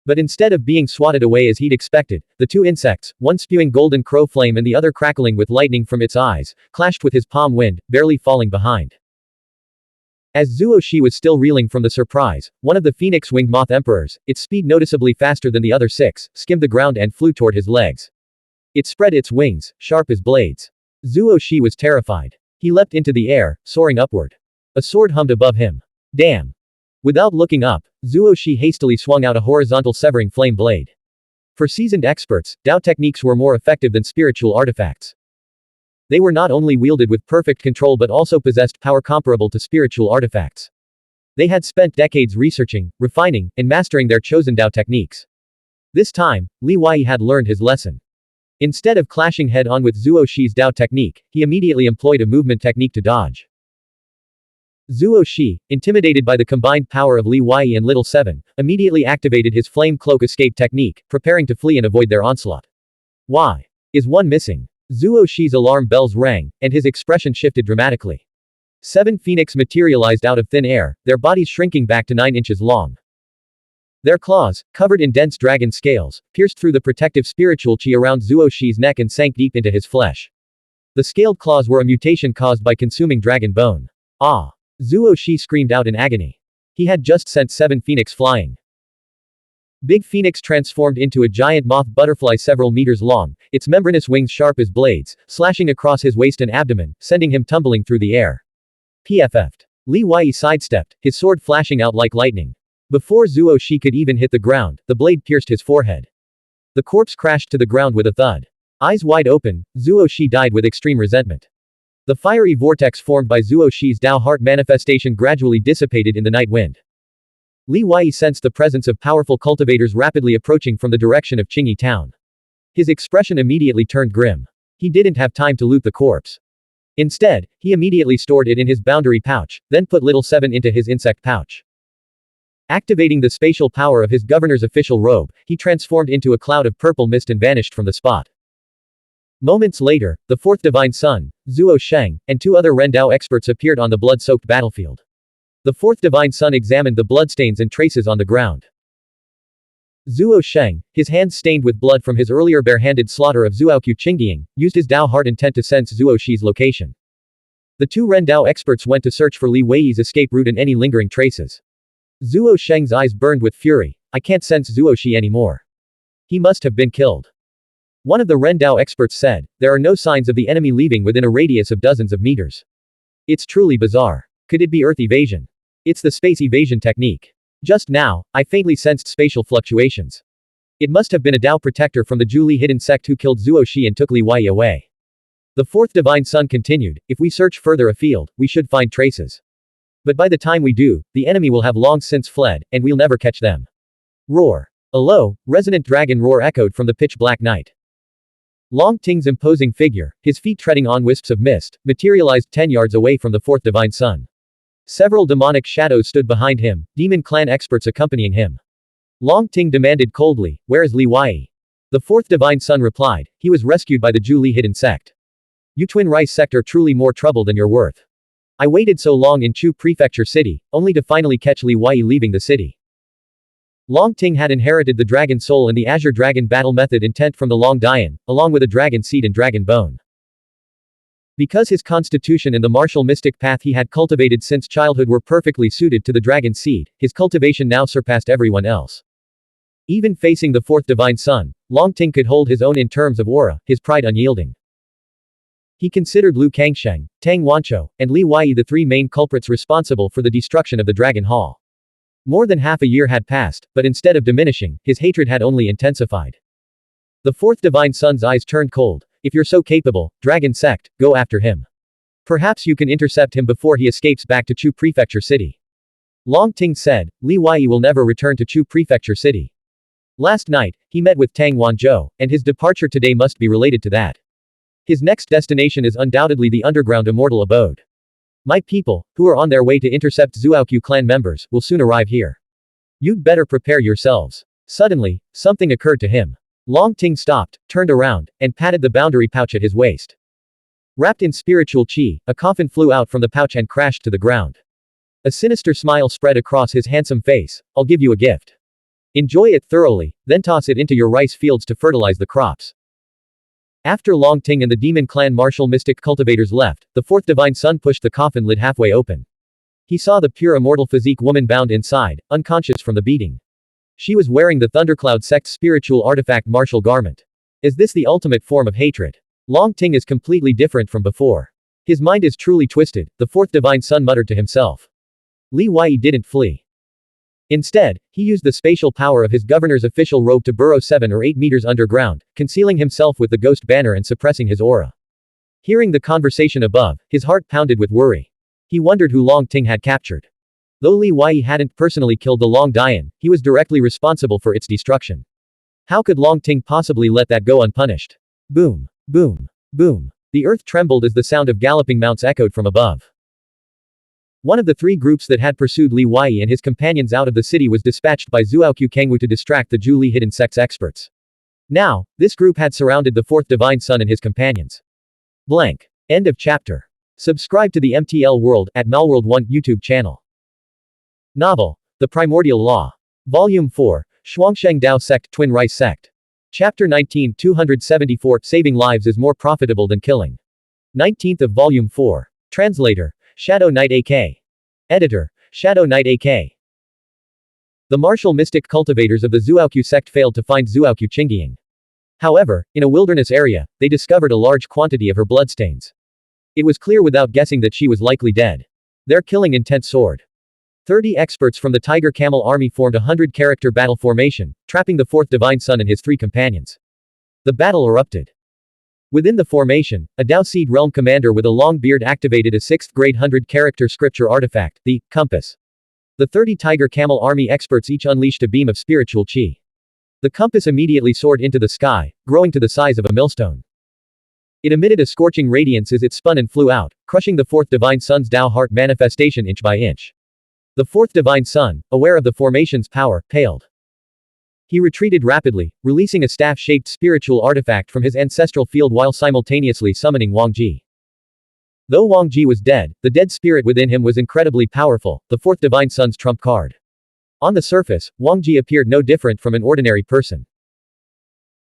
But instead of being swatted away as he'd expected, the 2 insects, one spewing golden crow flame and the other crackling with lightning from its eyes, clashed with his palm wind, barely falling behind. As Zuo Shi was still reeling from the surprise, one of the phoenix-winged moth emperors, its speed noticeably faster than the other 6, skimmed the ground and flew toward his legs. It spread its wings, sharp as blades. Zuo Shi was terrified. He leapt into the air, soaring upward. A sword hummed above him. Damn! Without looking up, Zuo Shi hastily swung out a horizontal severing flame blade. For seasoned experts, Dao techniques were more effective than spiritual artifacts. They were not only wielded with perfect control but also possessed power comparable to spiritual artifacts. They had spent decades researching, refining, and mastering their chosen Dao techniques. This time, Li Wei had learned his lesson. Instead of clashing head-on with Zuo Shi's Dao technique, he immediately employed a movement technique to dodge. Zuo Shi, intimidated by the combined power of Li Wei and Little Seven, immediately activated his flame cloak escape technique, preparing to flee and avoid their onslaught. Why is one missing? Zuo Shi's alarm bells rang, and his expression shifted dramatically. 7 phoenix materialized out of thin air, their bodies shrinking back to 9 inches long. Their claws, covered in dense dragon scales, pierced through the protective spiritual chi around Zuo Shi's neck and sank deep into his flesh. The scaled claws were a mutation caused by consuming dragon bone. Ah! Zuo Shi screamed out in agony. He had just sent 7 phoenix flying. Big Phoenix transformed into a giant moth butterfly several meters long, its membranous wings sharp as blades, slashing across his waist and abdomen, sending him tumbling through the air. PFF'd. Li Wei sidestepped, his sword flashing out like lightning. Before Zuo Shi could even hit the ground, the blade pierced his forehead. The corpse crashed to the ground with a thud. Eyes wide open, Zuo Shi died with extreme resentment. The fiery vortex formed by Zuo Shi's Dao heart manifestation gradually dissipated in the night wind. Li Wei sensed the presence of powerful cultivators rapidly approaching from the direction of Qingyi town. His expression immediately turned grim. He didn't have time to loot the corpse. Instead, he immediately stored it in his boundary pouch, then put Little Seven into his insect pouch. Activating the spatial power of his governor's official robe, he transformed into a cloud of purple mist and vanished from the spot. Moments later, the fourth divine son, Zuo Sheng, and 2 other Rendao experts appeared on the blood-soaked battlefield. The fourth divine son examined the bloodstains and traces on the ground. Zuo Sheng, his hands stained with blood from his earlier bare-handed slaughter of Zuoqiu Qingying, used his Dao heart intent to sense Zuo Shi's location. The 2 Rendao experts went to search for Li Wei's escape route and any lingering traces. Zuo Sheng's eyes burned with fury. I can't sense Zuo Shi anymore. He must have been killed. One of the Rendao experts said, there are no signs of the enemy leaving within a radius of dozens of meters. It's truly bizarre. Could it be Earth evasion? It's the space evasion technique. Just now, I faintly sensed spatial fluctuations. It must have been a Dao protector from the Zhu hidden sect who killed Zuo Shi and took Li Wei away. The fourth divine son continued, if we search further afield, we should find traces. But by the time we do, the enemy will have long since fled, and we'll never catch them. Roar. A low, resonant dragon roar echoed from the pitch-black night. Long Ting's imposing figure, his feet treading on wisps of mist, materialized 10 yards away from the fourth divine son. Several demonic shadows stood behind him, demon clan experts accompanying him. Long Ting demanded coldly, where is Li Wei? The fourth divine son replied, he was rescued by the Zhu hidden sect. You Twin Rice sect are truly more trouble than you're worth. I waited so long in Chu Prefecture City, only to finally catch Li Wei leaving the city. Long Ting had inherited the Dragon Soul and the Azure Dragon battle method intent from the Long Dian, along with a dragon seed and dragon bone. Because his constitution and the martial mystic path he had cultivated since childhood were perfectly suited to the dragon seed, his cultivation now surpassed everyone else. Even facing the fourth divine son, Long Ting could hold his own in terms of aura, his pride unyielding. He considered Lu Kangsheng, Tang Wancho, and Li Wei the 3 main culprits responsible for the destruction of the Dragon Hall. More than half a year had passed, but instead of diminishing, his hatred had only intensified. The fourth divine son's eyes turned cold. If you're so capable, Dragon Sect, go after him. Perhaps you can intercept him before he escapes back to Chu Prefecture City. Long Ting said, Li Wei will never return to Chu Prefecture City. Last night, he met with Tang Wanzhou, and his departure today must be related to that. His next destination is undoubtedly the underground immortal abode. My people, who are on their way to intercept Zuoqiu clan members, will soon arrive here. You'd better prepare yourselves. Suddenly, something occurred to him. Long Ting stopped, turned around, and patted the boundary pouch at his waist. Wrapped in spiritual chi, a coffin flew out from the pouch and crashed to the ground. A sinister smile spread across his handsome face. I'll give you a gift. Enjoy it thoroughly, then toss it into your rice fields to fertilize the crops. After Long Ting and the demon clan martial mystic cultivators left, the fourth divine son pushed the coffin lid halfway open. He saw the pure immortal physique woman bound inside, unconscious from the beating. She was wearing the Thundercloud sect's spiritual artifact martial garment. Is this the ultimate form of hatred? Long Ting is completely different from before. His mind is truly twisted, the fourth divine son muttered to himself. Li Wei didn't flee. Instead, he used the spatial power of his governor's official robe to burrow 7 or 8 meters underground, concealing himself with the ghost banner and suppressing his aura. Hearing the conversation above, his heart pounded with worry. He wondered who Long Ting had captured. Though Li Wei hadn't personally killed the Long Dian, he was directly responsible for its destruction. How could Long Ting possibly let that go unpunished? Boom. Boom. Boom. The earth trembled as the sound of galloping mounts echoed from above. One of the three groups that had pursued Li Wei and his companions out of the city was dispatched by Zuoqiu Kangwu to distract the Zhu Li hidden sects experts. Now, this group had surrounded the fourth divine son and his companions. Blank. End of chapter. Subscribe to the MTL World at Melworld 1 YouTube channel. Novel. The Primordial Law. Volume 4, Xuanhuan Dao Sect Twin Rice Sect. Chapter 19 274 Saving lives is more profitable than killing. 19th of Volume 4. Translator, Shadow Knight AK. Editor, Shadow Knight AK. The martial mystic cultivators of the Zuoqiu sect failed to find Zuoqiu Qingying. However, in a wilderness area, they discovered a large quantity of her bloodstains. It was clear without guessing that she was likely dead. Their killing intent soared. 30 experts from the Tiger Camel army formed a 100-character battle formation, trapping the fourth divine son and his three companions. The battle erupted. Within the formation, a Dao Seed Realm commander with a long beard activated a 6th grade 100-character scripture artifact, the Compass. The 30 Tiger Camel army experts each unleashed a beam of spiritual chi. The compass immediately soared into the sky, growing to the size of a millstone. It emitted a scorching radiance as it spun and flew out, crushing the fourth divine son's Dao heart manifestation inch by inch. The fourth divine son, aware of the formation's power, paled. He retreated rapidly, releasing a staff-shaped spiritual artifact from his ancestral field while simultaneously summoning Wang Ji. Though Wang Ji was dead, the dead spirit within him was incredibly powerful, the fourth divine son's trump card. On the surface, Wang Ji appeared no different from an ordinary person.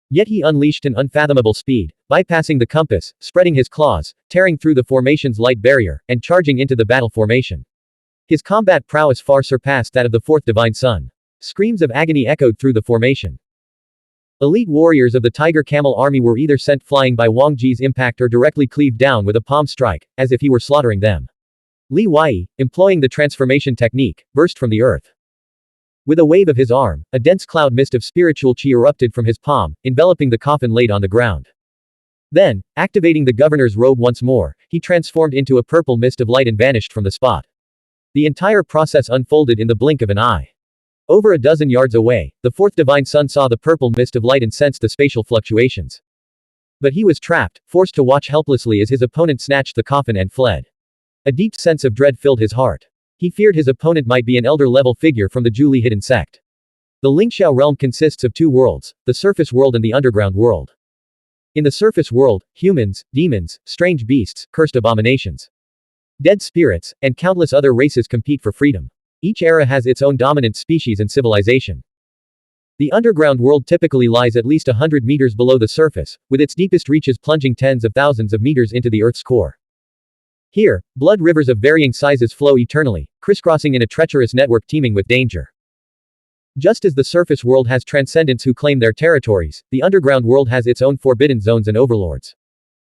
Yet he unleashed an unfathomable speed, bypassing the compass, spreading his claws, tearing through the formation's light barrier, and charging into the battle formation. His combat prowess far surpassed that of the fourth divine son. Screams of agony echoed through the formation. Elite warriors of the Tiger Camel army were either sent flying by Wang Ji's impact or directly cleaved down with a palm strike, as if he were slaughtering them. Li Wei, employing the transformation technique, burst from the earth. With a wave of his arm, a dense cloud mist of spiritual chi erupted from his palm, enveloping the coffin laid on the ground. Then, activating the governor's robe once more, he transformed into a purple mist of light and vanished from the spot. The entire process unfolded in the blink of an eye. Over a dozen yards away, the fourth divine son saw the purple mist of light and sensed the spatial fluctuations. But he was trapped, forced to watch helplessly as his opponent snatched the coffin and fled. A deep sense of dread filled his heart. He feared his opponent might be an elder-level figure from the Zhu Li hidden sect. The Lingxiao realm consists of two worlds, the surface world and the underground world. In the surface world, humans, demons, strange beasts, cursed abominations, dead spirits, and countless other races compete for freedom. Each era has its own dominant species and civilization. The underground world typically lies at least 100 meters below the surface, with its deepest reaches plunging tens of thousands of meters into the Earth's core. Here, blood rivers of varying sizes flow eternally, crisscrossing in a treacherous network teeming with danger. Just as the surface world has transcendents who claim their territories, the underground world has its own forbidden zones and overlords.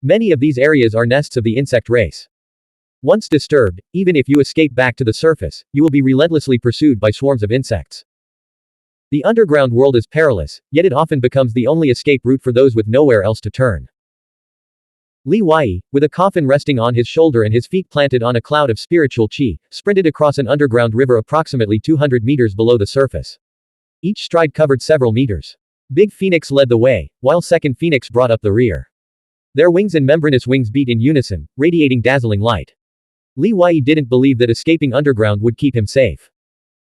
Many of these areas are nests of the insect race. Once disturbed, even if you escape back to the surface, you will be relentlessly pursued by swarms of insects. The underground world is perilous, yet it often becomes the only escape route for those with nowhere else to turn. Li Wei, with a coffin resting on his shoulder and his feet planted on a cloud of spiritual chi, sprinted across an underground river approximately 200 meters below the surface. Each stride covered several meters. Big Phoenix led the way, while Second Phoenix brought up the rear. Their wings and membranous wings beat in unison, radiating dazzling light. Li Wei didn't believe that escaping underground would keep him safe.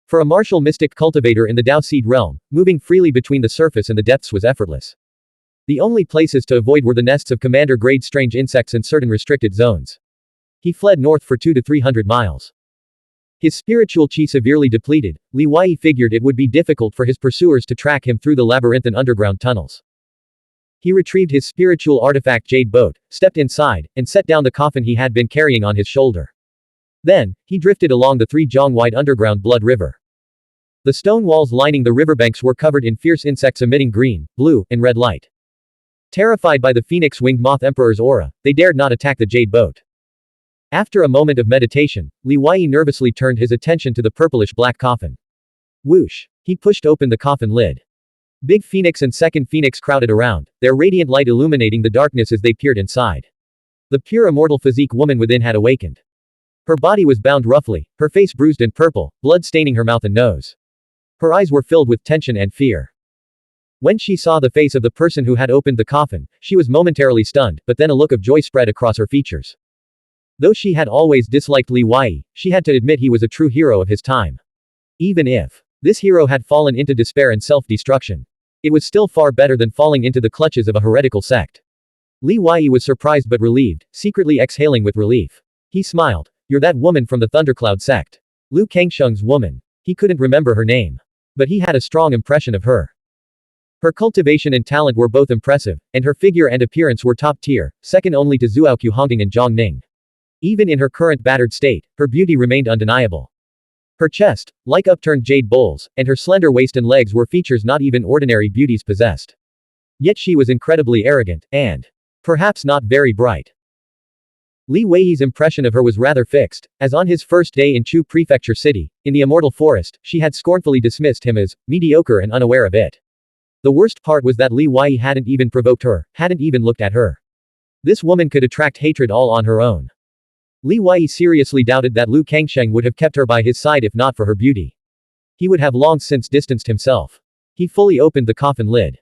For a martial mystic cultivator in the Dao Seed realm, moving freely between the surface and the depths was effortless. The only places to avoid were the nests of commander-grade strange insects and certain restricted zones. He fled north for 200 to 300 miles. His spiritual chi severely depleted, Li Wei figured it would be difficult for his pursuers to track him through the labyrinthine underground tunnels. He retrieved his spiritual artifact Jade Boat, stepped inside, and set down the coffin he had been carrying on his shoulder. Then, he drifted along the 3-jong-wide underground blood river. The stone walls lining the riverbanks were covered in fierce insects emitting green, blue, and red light. Terrified by the phoenix-winged moth emperor's aura, they dared not attack the Jade Boat. After a moment of meditation, Li Wei nervously turned his attention to the purplish-black coffin. Whoosh! He pushed open the coffin lid. Big Phoenix and Second Phoenix crowded around, their radiant light illuminating the darkness as they peered inside. The pure immortal physique woman within had awakened. Her body was bound roughly, her face bruised and purple, blood staining her mouth and nose. Her eyes were filled with tension and fear. When she saw the face of the person who had opened the coffin, she was momentarily stunned, but then a look of joy spread across her features. Though she had always disliked Li Wei, she had to admit he was a true hero of his time. Even if this hero had fallen into despair and self-destruction, it was still far better than falling into the clutches of a heretical sect. Li Wei was surprised but relieved, secretly exhaling with relief. He smiled. You're that woman from the Thundercloud sect. Lu Kangsheng's woman. He couldn't remember her name. But he had a strong impression of her. Her cultivation and talent were both impressive, and her figure and appearance were top tier, second only to Zuoqiu Hongding and Zhang Ning. Even in her current battered state, her beauty remained undeniable. Her chest, like upturned jade bowls, and her slender waist and legs were features not even ordinary beauties possessed. Yet she was incredibly arrogant, and perhaps not very bright. Li Wei's impression of her was rather fixed, as on his first day in Chu Prefecture City, in the Immortal Forest, she had scornfully dismissed him as mediocre and unaware of it. The worst part was that Li Wei hadn't even provoked her, hadn't even looked at her. This woman could attract hatred all on her own. Li Wei seriously doubted that Lu Kangsheng would have kept her by his side if not for her beauty. He would have long since distanced himself. He fully opened the coffin lid.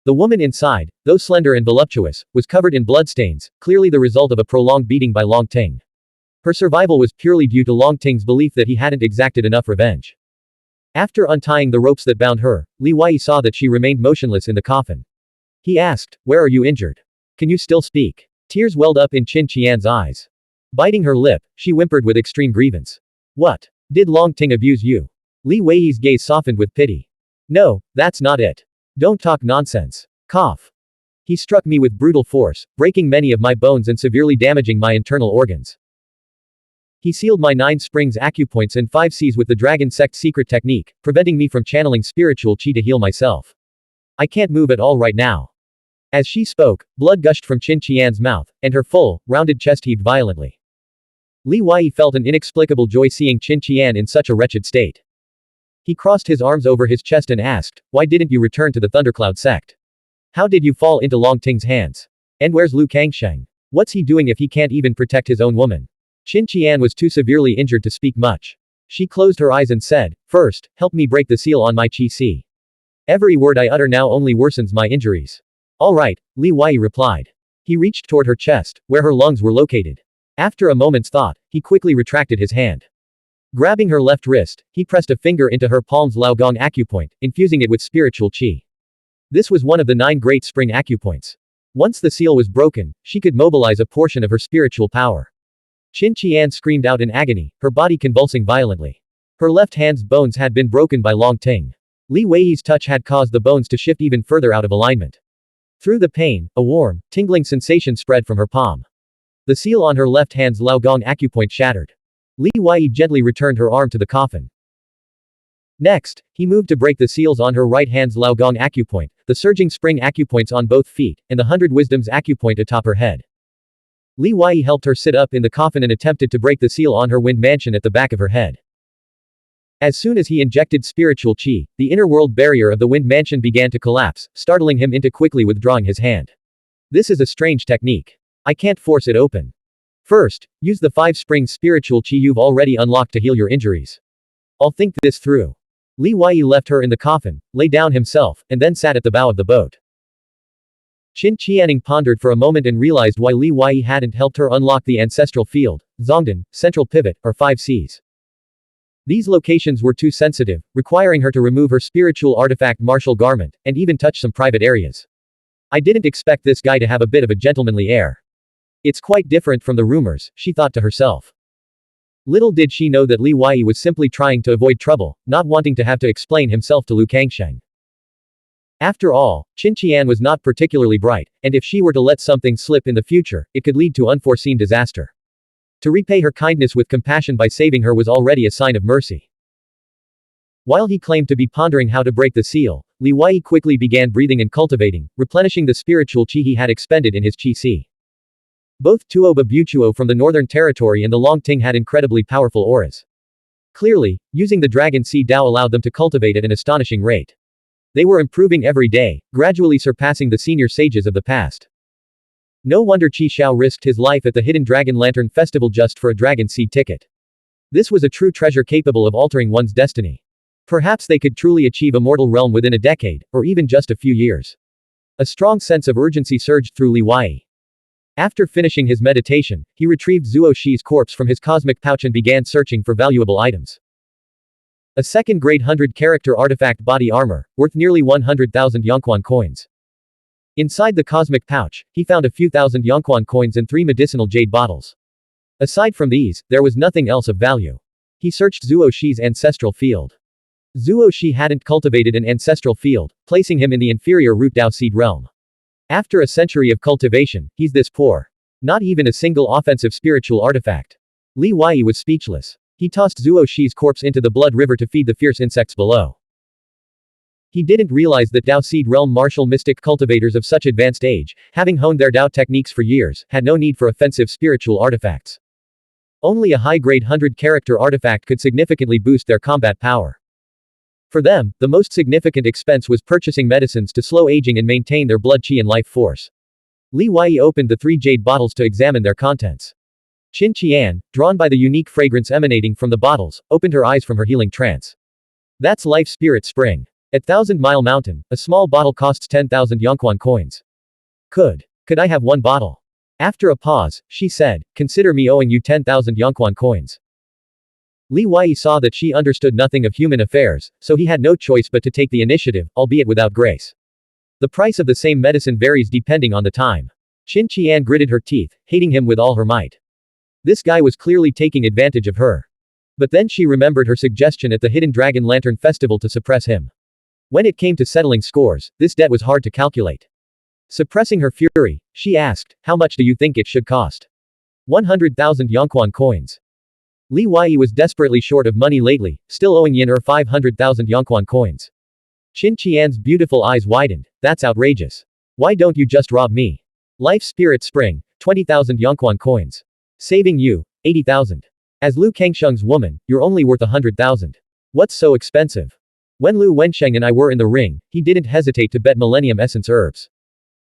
The woman inside, though slender and voluptuous, was covered in bloodstains, clearly the result of a prolonged beating by Long Ting. Her survival was purely due to Long Ting's belief that he hadn't exacted enough revenge. After untying the ropes that bound her, Li Wei saw that she remained motionless in the coffin. He asked, "Where are you injured? Can you still speak?" Tears welled up in Qin Qian's eyes. Biting her lip, she whimpered with extreme grievance. "What? Did Long Ting abuse you?" Li Wei's gaze softened with pity. "No, that's not it. Don't talk nonsense. Cough. He struck me with brutal force, breaking many of my bones and severely damaging my internal organs. He sealed my 9 springs acupoints and 5 Cs with the Dragon Sect secret technique, preventing me from channeling spiritual qi to heal myself. I can't move at all right now." As she spoke, blood gushed from Qin Qian's mouth, and her full, rounded chest heaved violently. Li Wei felt an inexplicable joy seeing Qin Qian in such a wretched state. He crossed his arms over his chest and asked, "Why didn't you return to the Thundercloud sect? How did you fall into Long Ting's hands? And where's Lu Kangsheng? What's he doing if he can't even protect his own woman?" Qin Qian was too severely injured to speak much. She closed her eyes and said, "First, help me break the seal on my qi. Every word I utter now only worsens my injuries." "All right," Li Wei replied. He reached toward her chest, where her lungs were located. After a moment's thought, he quickly retracted his hand. Grabbing her left wrist, he pressed a finger into her palm's Laogong acupoint, infusing it with spiritual qi. This was one of the 9 great spring acupoints. Once the seal was broken, she could mobilize a portion of her spiritual power. Qin Qian screamed out in agony, her body convulsing violently. Her left hand's bones had been broken by Long Ting. Li Wei's touch had caused the bones to shift even further out of alignment. Through the pain, a warm, tingling sensation spread from her palm. The seal on her left hand's Laogong acupoint shattered. Li Wei gently returned her arm to the coffin. Next, he moved to break the seals on her right hand's Laogong acupoint, the surging spring acupoints on both feet, and the 100 wisdoms acupoint atop her head. Li Wei helped her sit up in the coffin and attempted to break the seal on her wind mansion at the back of her head. As soon as he injected spiritual qi, the inner world barrier of the wind mansion began to collapse, startling him into quickly withdrawing his hand. "This is a strange technique. I can't force it open. First, use the 5 springs spiritual qi you've already unlocked to heal your injuries. I'll think this through." Li Wei left her in the coffin, lay down himself, and then sat at the bow of the boat. Qin Qianing pondered for a moment and realized why Li Wei hadn't helped her unlock the ancestral field, Zongdan, central pivot, or 5 Cs. These locations were too sensitive, requiring her to remove her spiritual artifact martial garment, and even touch some private areas. "I didn't expect this guy to have a bit of a gentlemanly air. It's quite different from the rumors," she thought to herself. Little did she know that Li Wei was simply trying to avoid trouble, not wanting to have to explain himself to Lu Kangsheng. After all, Qin Qian was not particularly bright, and if she were to let something slip in the future, it could lead to unforeseen disaster. To repay her kindness with compassion by saving her was already a sign of mercy. While he claimed to be pondering how to break the seal, Li Wei quickly began breathing and cultivating, replenishing the spiritual qi he had expended in his qi. Both Tuoba Butuo from the Northern Territory and the Long Ting had incredibly powerful auras. Clearly, using the Dragon Sea Dao allowed them to cultivate at an astonishing rate. They were improving every day, gradually surpassing the senior sages of the past. No wonder Qi Xiao risked his life at the Hidden Dragon Lantern Festival just for a Dragon Seed ticket. This was a true treasure capable of altering one's destiny. Perhaps they could truly achieve immortal realm within a decade, or even just a few years. A strong sense of urgency surged through Li Wei. After finishing his meditation, he retrieved Zuo Shi's corpse from his cosmic pouch and began searching for valuable items. A second-grade 100-character artifact body armor, worth nearly 100,000 Yongquan coins. Inside the cosmic pouch, he found a few thousand Yongquan coins and 3 medicinal jade bottles. Aside from these, there was nothing else of value. He searched Zuo Shi's ancestral field. Zuo Shi hadn't cultivated an ancestral field, placing him in the inferior root Dao seed realm. After a century of cultivation, he's this poor. Not even a single offensive spiritual artifact. Li Wei was speechless. He tossed Zuo Shi's corpse into the blood river to feed the fierce insects below. He didn't realize that Dao seed realm martial mystic cultivators of such advanced age, having honed their Dao techniques for years, had no need for offensive spiritual artifacts. Only a high-grade 100-character artifact could significantly boost their combat power. For them, the most significant expense was purchasing medicines to slow aging and maintain their blood qi and life force. Li Wei opened the 3 jade bottles to examine their contents. Qin Qian, drawn by the unique fragrance emanating from the bottles, opened her eyes from her healing trance. That's Life Spirit Spring. At 1,000 Mile Mountain, a small bottle costs 10,000 Yongquan coins. Could I have 1 bottle? After a pause, she said, consider me owing you 10,000 Yongquan coins. Li Wei saw that she understood nothing of human affairs, so he had no choice but to take the initiative, albeit without grace. The price of the same medicine varies depending on the time. Qin Qian gritted her teeth, hating him with all her might. This guy was clearly taking advantage of her. But then she remembered her suggestion at the Hidden Dragon Lantern Festival to suppress him. When it came to settling scores, this debt was hard to calculate. Suppressing her fury, she asked, how much do you think it should cost? 100,000 Yongquan coins. Li Wei was desperately short of money lately, still owing Yin 500,000 Yongquan coins. Qin Qian's beautiful eyes widened. That's outrageous. Why don't you just rob me? Life Spirit Spring, 20,000 Yongquan coins. Saving you, 80,000. As Lu Kangsheng's woman, you're only worth 100,000. What's so expensive? When Lu Wensheng and I were in the ring, he didn't hesitate to bet Millennium Essence herbs.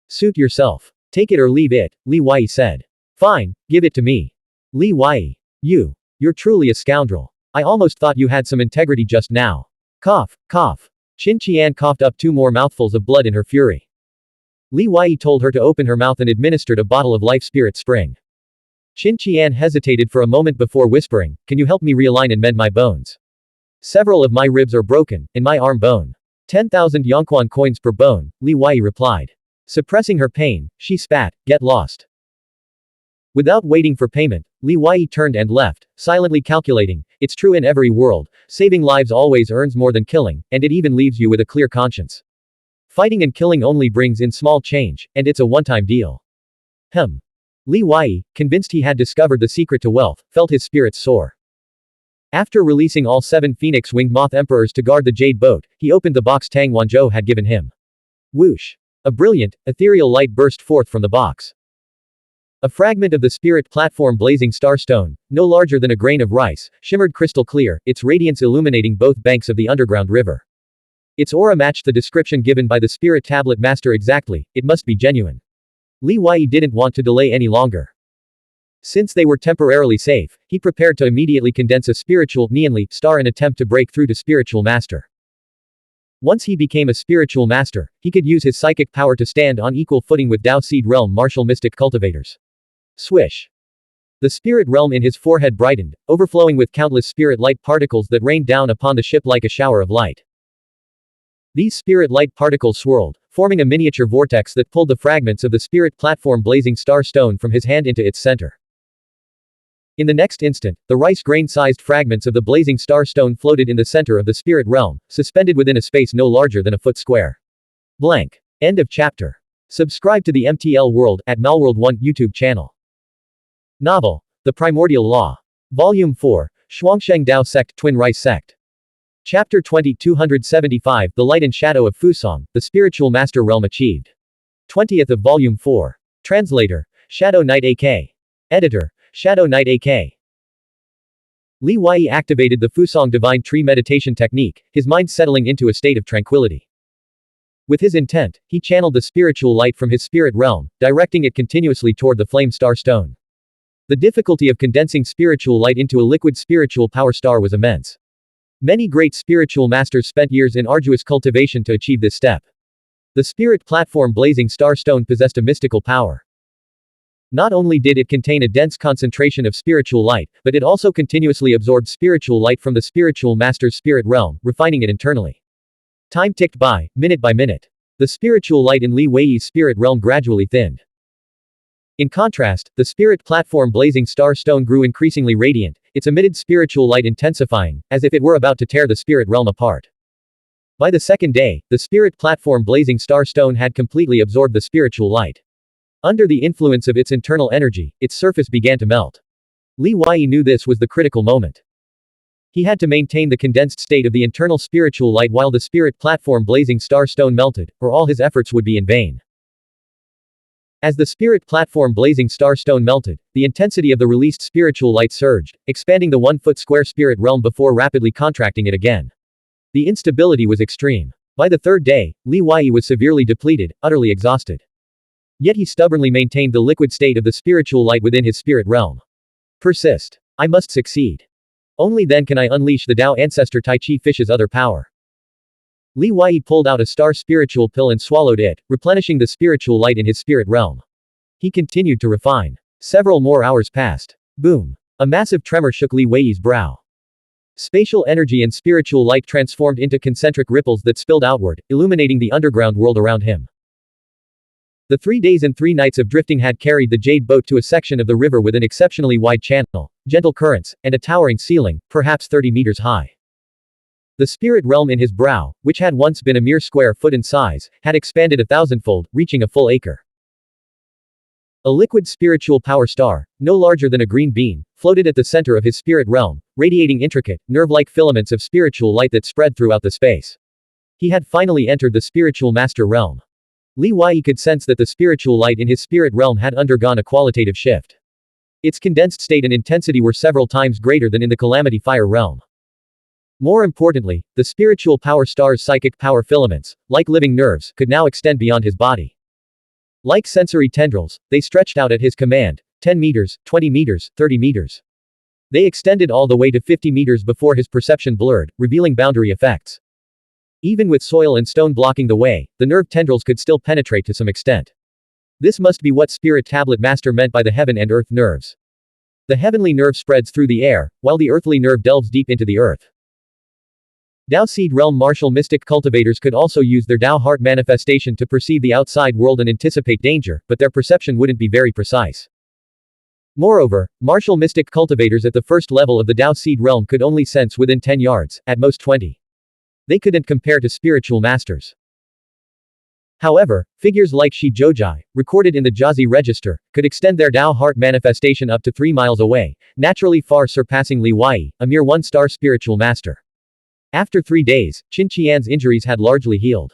Suit yourself. Take it or leave it, Li Wei said. Fine, give it to me. Li Wei. You're truly a scoundrel. I almost thought you had some integrity just now. Cough, cough. Qin Qian coughed up 2 more mouthfuls of blood in her fury. Li Wei told her to open her mouth and administered a bottle of Life Spirit Spring. Qin Qian hesitated for a moment before whispering, can you help me realign and mend my bones? Several of my ribs are broken, and my arm bone. 10,000 Yongquan coins per bone, Li Wei replied. Suppressing her pain, she spat, get lost. Without waiting for payment, Li Wei turned and left, silently calculating, it's true in every world, saving lives always earns more than killing, and it even leaves you with a clear conscience. Fighting and killing only brings in small change, and it's a one-time deal. Li Wei, convinced he had discovered the secret to wealth, felt his spirits soar. After releasing all 7 phoenix-winged moth emperors to guard the jade boat, he opened the box Tang Wanzhou had given him. Whoosh! A brilliant, ethereal light burst forth from the box. A fragment of the spirit platform blazing starstone, no larger than a grain of rice, shimmered crystal clear, its radiance illuminating both banks of the underground river. Its aura matched the description given by the spirit tablet master exactly, it must be genuine. Li Wei didn't want to delay any longer. Since they were temporarily safe, he prepared to immediately condense a spiritual Nianli star and attempt to break through to spiritual master. Once he became a spiritual master, he could use his psychic power to stand on equal footing with Dao Seed Realm martial mystic cultivators. Swish. The spirit realm in his forehead brightened, overflowing with countless spirit light particles that rained down upon the ship like a shower of light. These spirit light particles swirled, forming a miniature vortex that pulled the fragments of the spirit platform blazing star stone from his hand into its center. In the next instant, the rice grain-sized fragments of the blazing star stone floated in the center of the spirit realm, suspended within a space no larger than a foot square. Blank. End of chapter. Subscribe to the MTL World at Malworld 1 YouTube channel. Novel. The Primordial Law. Volume 4, Xuansheng Dao Sect Twin Rice Sect. Chapter 20 275 The Light and Shadow of Fusong, the Spiritual Master Realm Achieved. 20th of Volume 4. Translator, Shadow Knight AK. Editor, Shadow Knight AK. Li Wei activated the Fusong Divine Tree meditation technique, his mind settling into a state of tranquility. With his intent, he channeled the spiritual light from his spirit realm, directing it continuously toward the flame star stone. The difficulty of condensing spiritual light into a liquid spiritual power star was immense. Many great spiritual masters spent years in arduous cultivation to achieve this step. The spirit platform Blazing Star Stone possessed a mystical power. Not only did it contain a dense concentration of spiritual light, but it also continuously absorbed spiritual light from the spiritual master's spirit realm, refining it internally. Time ticked by, minute by minute. The spiritual light in Li Wei's spirit realm gradually thinned. In contrast, the spirit platform Blazing Star Stone grew increasingly radiant, its emitted spiritual light intensifying, as if it were about to tear the spirit realm apart. By the second day, the spirit platform Blazing Star Stone had completely absorbed the spiritual light. Under the influence of its internal energy, its surface began to melt. Li Wei knew this was the critical moment. He had to maintain the condensed state of the internal spiritual light while the spirit platform Blazing Star Stone melted, or all his efforts would be in vain. As the spirit platform Blazing Star Stone melted, the intensity of the released spiritual light surged, expanding the 1-foot square spirit realm before rapidly contracting it again. The instability was extreme. By the third day, Li Wei was severely depleted, utterly exhausted. Yet he stubbornly maintained the liquid state of the spiritual light within his spirit realm. Persist. I must succeed. Only then can I unleash the Tao Ancestor Tai Chi Fish's other power. Li Wei pulled out a star spiritual pill and swallowed it, replenishing the spiritual light in his spirit realm. He continued to refine. Several more hours passed. Boom. A massive tremor shook Li Wei's brow. Spatial energy and spiritual light transformed into concentric ripples that spilled outward, illuminating the underground world around him. The 3 days and 3 nights of drifting had carried the jade boat to a section of the river with an exceptionally wide channel, gentle currents, and a towering ceiling, perhaps 30 meters high. The spirit realm in his brow, which had once been a mere square foot in size, had expanded 1,000-fold, reaching a full acre. A liquid spiritual power star, no larger than a green bean, floated at the center of his spirit realm, radiating intricate, nerve-like filaments of spiritual light that spread throughout the space. He had finally entered the spiritual master realm. Li Wei could sense that the spiritual light in his spirit realm had undergone a qualitative shift. Its condensed state and intensity were several times greater than in the Calamity Fire realm. More importantly, the spiritual power star's psychic power filaments, like living nerves, could now extend beyond his body. Like sensory tendrils, they stretched out at his command, 10 meters, 20 meters, 30 meters. They extended all the way to 50 meters before his perception blurred, revealing boundary effects. Even with soil and stone blocking the way, the nerve tendrils could still penetrate to some extent. This must be what Spirit Tablet Master meant by the heaven and earth nerves. The heavenly nerve spreads through the air, while the earthly nerve delves deep into the earth. Tao Seed Realm martial mystic cultivators could also use their Tao Heart manifestation to perceive the outside world and anticipate danger, but their perception wouldn't be very precise. Moreover, martial mystic cultivators at the first level of the Tao Seed Realm could only sense within 10 yards, at most 20. They couldn't compare to spiritual masters. However, figures like Shi Zhoujai, recorded in the Jiazi register, could extend their Tao Heart manifestation up to 3 miles away, naturally far surpassing Li Wei, a mere 1-star spiritual master. After 3 days, Qin Qian's injuries had largely healed.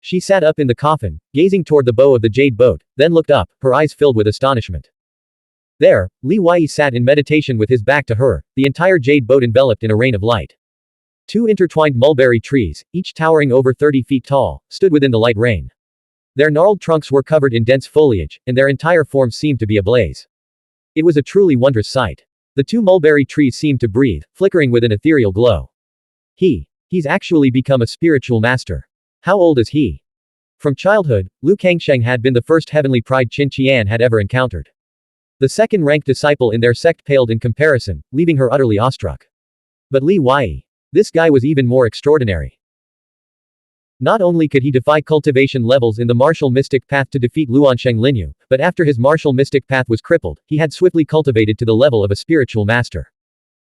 She sat up in the coffin, gazing toward the bow of the jade boat, then looked up, her eyes filled with astonishment. There, Li Wei sat in meditation with his back to her, the entire jade boat enveloped in a rain of light. 2 intertwined mulberry trees, each towering over 30 feet tall, stood within the light rain. Their gnarled trunks were covered in dense foliage, and their entire forms seemed to be ablaze. It was a truly wondrous sight. The 2 mulberry trees seemed to breathe, flickering with an ethereal glow. He's actually become a spiritual master. How old is he? From childhood, Lu Kangsheng had been the first heavenly pride Qin Qian had ever encountered. The second-ranked disciple in their sect paled in comparison, leaving her utterly awestruck. But Li Wei. This guy was even more extraordinary. Not only could he defy cultivation levels in the martial mystic path to defeat Luansheng Linyu, but after his martial mystic path was crippled, he had swiftly cultivated to the level of a spiritual master.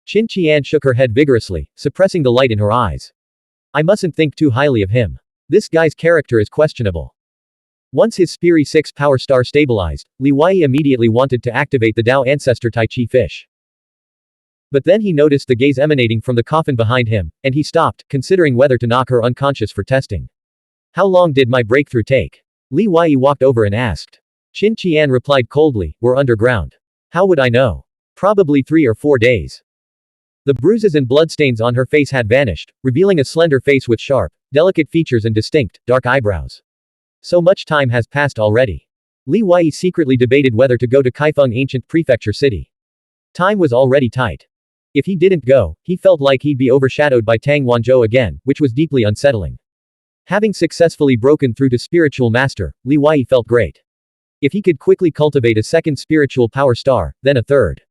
Qin Qian shook her head vigorously, suppressing the light in her eyes. I mustn't think too highly of him. This guy's character is questionable. Once his Spiri 6 power star stabilized, Li Wei immediately wanted to activate the Tao Ancestor Tai Chi Fish. But then he noticed the gaze emanating from the coffin behind him, and he stopped, considering whether to knock her unconscious for testing. How long did my breakthrough take? Li Wei walked over and asked. Qin Qian replied coldly, we're underground. How would I know? Probably 3 or 4 days. The bruises and bloodstains on her face had vanished, revealing a slender face with sharp, delicate features and distinct, dark eyebrows. So much time has passed already. Li Wei secretly debated whether to go to Kaifeng Ancient Prefecture City. Time was already tight. If he didn't go, he felt like he'd be overshadowed by Tang Wanzhou again, which was deeply unsettling. Having successfully broken through to spiritual master, Li Wei felt great. If he could quickly cultivate a second spiritual power star, then a third.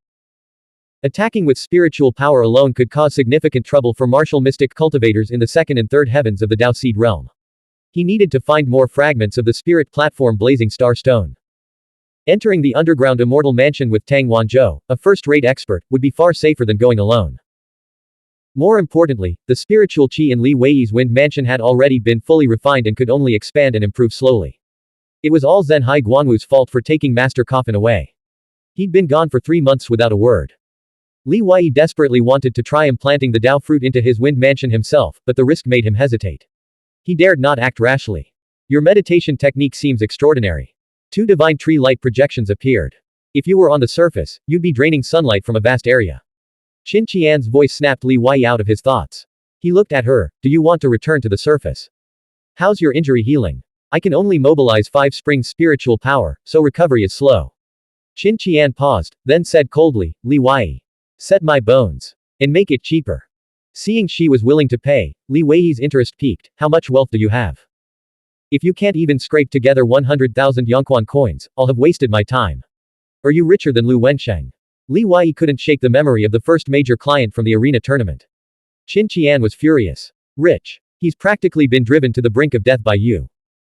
Attacking with spiritual power alone could cause significant trouble for martial mystic cultivators in the second and third heavens of the Dao Seed realm. He needed to find more fragments of the spirit platform Blazing Star Stone. Entering the underground immortal mansion with Tang Wanzhou, a first-rate expert, would be far safer than going alone. More importantly, the spiritual qi in Li Wei's wind mansion had already been fully refined and could only expand and improve slowly. It was all Zhenhai Guanwu's fault for taking Master Coffin away. He'd been gone for 3 months without a word. Li Wei desperately wanted to try implanting the Dao fruit into his wind mansion himself, but the risk made him hesitate. He dared not act rashly. Your meditation technique seems extraordinary. 2 divine tree light projections appeared. If you were on the surface, you'd be draining sunlight from a vast area. Qin Qian's voice snapped Li Wei out of his thoughts. He looked at her. Do you want to return to the surface? How's your injury healing? I can only mobilize 5 springs spiritual power, so recovery is slow. Qin Qian paused, then said coldly, Li Wei. Set my bones. And make it cheaper. Seeing she was willing to pay, Li Wei's interest peaked. How much wealth do you have? If you can't even scrape together 100,000 Yongquan coins, I'll have wasted my time. Are you richer than Lu Wensheng? Li Wei couldn't shake the memory of the first major client from the arena tournament. Qin Qian was furious. Rich. He's practically been driven to the brink of death by you.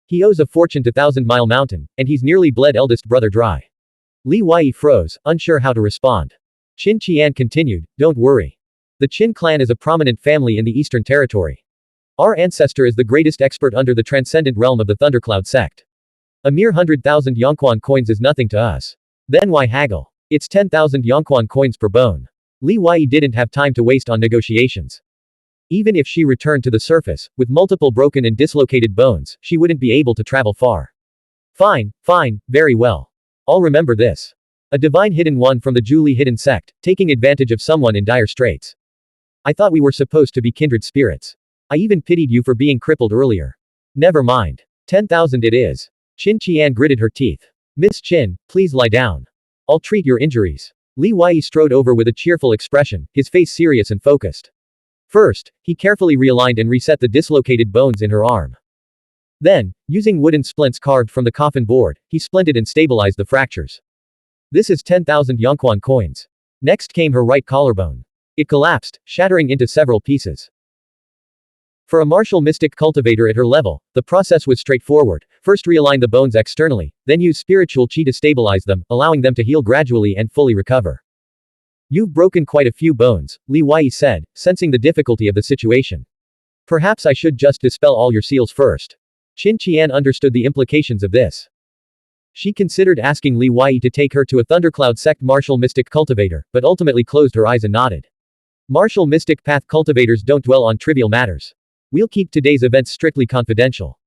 He owes a fortune to Thousand Mile Mountain, and he's nearly bled eldest brother dry. Li Wei froze, unsure how to respond. Qin Qian continued, don't worry. The Qin clan is a prominent family in the Eastern Territory. Our ancestor is the greatest expert under the transcendent realm of the Thundercloud sect. A mere 100,000 Yongquan coins is nothing to us. Then why haggle? It's 10,000 Yongquan coins per bone. Li Wei didn't have time to waste on negotiations. Even if she returned to the surface, with multiple broken and dislocated bones, she wouldn't be able to travel far. Fine, very well. I'll remember this. A divine hidden one from the Julie hidden sect, taking advantage of someone in dire straits. I thought we were supposed to be kindred spirits. I even pitied you for being crippled earlier. Never mind. 10,000 it is. Qin Qian gritted her teeth. Miss Qin, please lie down. I'll treat your injuries. Li Wei strode over with a cheerful expression, his face serious and focused. First, he carefully realigned and reset the dislocated bones in her arm. Then, using wooden splints carved from the coffin board, he splinted and stabilized the fractures. This is 10,000 Yongquan coins. Next came her right collarbone. It collapsed, shattering into several pieces. For a martial mystic cultivator at her level, the process was straightforward. First realign the bones externally, then use spiritual qi to stabilize them, allowing them to heal gradually and fully recover. You've broken quite a few bones, Li Wei said, sensing the difficulty of the situation. Perhaps I should just dispel all your seals first. Qin Qian understood the implications of this. She considered asking Li Wei to take her to a Thundercloud sect martial mystic cultivator, but ultimately closed her eyes and nodded. Martial mystic path cultivators don't dwell on trivial matters. We'll keep today's events strictly confidential.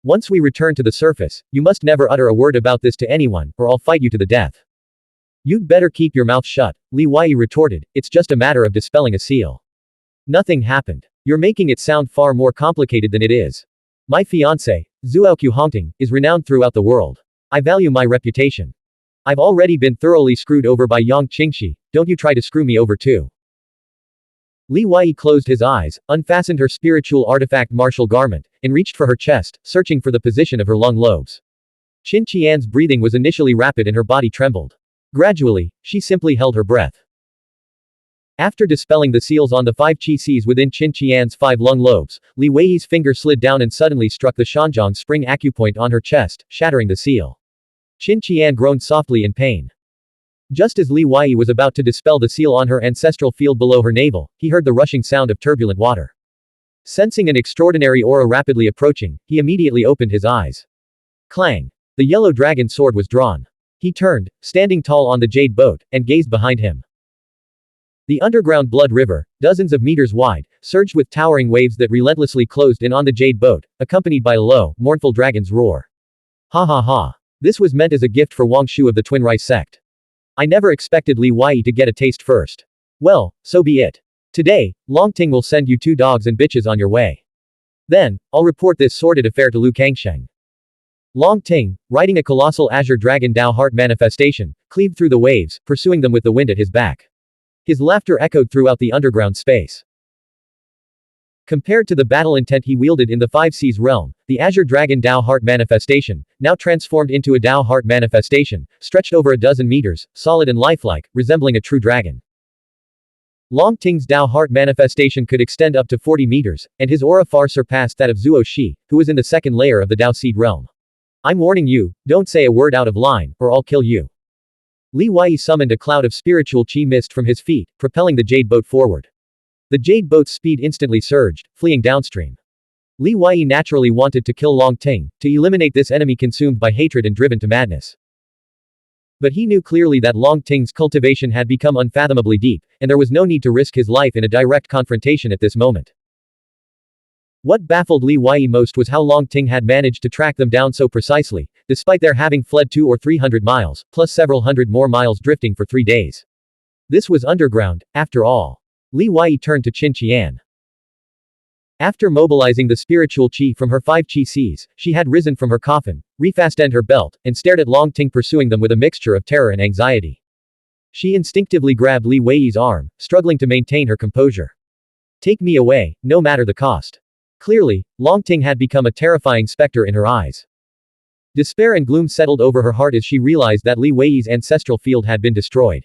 Once we return to the surface, you must never utter a word about this to anyone, or I'll fight you to the death. You'd better keep your mouth shut, Li Wei retorted, it's just a matter of dispelling a seal. Nothing happened. You're making it sound far more complicated than it is. My fiancé, Zuoqiu Hongting, is renowned throughout the world. I value my reputation. I've already been thoroughly screwed over by Yang Qingxi, don't you try to screw me over too. Li Wei closed his eyes, unfastened her spiritual artifact martial garment, and reached for her chest, searching for the position of her lung lobes. Qin Qian's breathing was initially rapid and her body trembled. Gradually, she simply held her breath. After dispelling the seals on the 5 qi Cs within Qin Qian's 5 lung lobes, Li Wei's finger slid down and suddenly struck the Shanjiang spring acupoint on her chest, shattering the seal. Qin Qian groaned softly in pain. Just as Li Wei was about to dispel the seal on her ancestral field below her navel, he heard the rushing sound of turbulent water. Sensing an extraordinary aura rapidly approaching, he immediately opened his eyes. Clang! The yellow dragon sword was drawn. He turned, standing tall on the jade boat, and gazed behind him. The underground blood river, dozens of meters wide, surged with towering waves that relentlessly closed in on the jade boat, accompanied by a low, mournful dragon's roar. Ha ha ha. This was meant as a gift for Wang Shu of the Twin Rice sect. I never expected Li Wei to get a taste first. Well, so be it. Today, Long Ting will send you 2 dogs and bitches on your way. Then, I'll report this sordid affair to Lu Kangsheng. Long Ting, riding a colossal azure dragon Dao heart manifestation, cleaved through the waves, pursuing them with the wind at his back. His laughter echoed throughout the underground space. Compared to the battle intent he wielded in the Five Seas realm, the Azure Dragon Dao Heart manifestation, now transformed into a Dao Heart manifestation, stretched over a dozen meters, solid and lifelike, resembling a true dragon. Long Ting's Dao Heart manifestation could extend up to 40 meters, and his aura far surpassed that of Zuo Shi, who was in the second layer of the Dao Seed realm. I'm warning you, don't say a word out of line, or I'll kill you. Li Wei summoned a cloud of spiritual chi mist from his feet, propelling the jade boat forward. The jade boat's speed instantly surged, fleeing downstream. Li Wei naturally wanted to kill Long Ting, to eliminate this enemy consumed by hatred and driven to madness. But he knew clearly that Long Ting's cultivation had become unfathomably deep, and there was no need to risk his life in a direct confrontation at this moment. What baffled Li Wei most was how Long Ting had managed to track them down so precisely, despite their having fled 200 or 300 miles, plus several hundred more miles drifting for 3 days. This was underground, after all. Li Wei turned to Qin Qian. After mobilizing the spiritual qi from her 5 qi Cs, she had risen from her coffin, refastened her belt, and stared at Long Ting pursuing them with a mixture of terror and anxiety. She instinctively grabbed Li Wei's arm, struggling to maintain her composure. Take me away, no matter the cost. Clearly, Long Ting had become a terrifying specter in her eyes. Despair and gloom settled over her heart as she realized that Li Wei's ancestral field had been destroyed.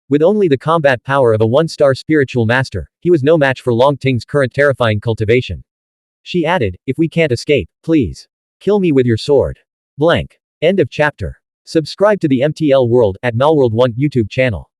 With only the combat power of a 1-star spiritual master, he was no match for Long Ting's current terrifying cultivation. She added, if we can't escape, please. Kill me with your sword. Blank. End of chapter. Subscribe to the MTL World at Melworld 1 YouTube channel.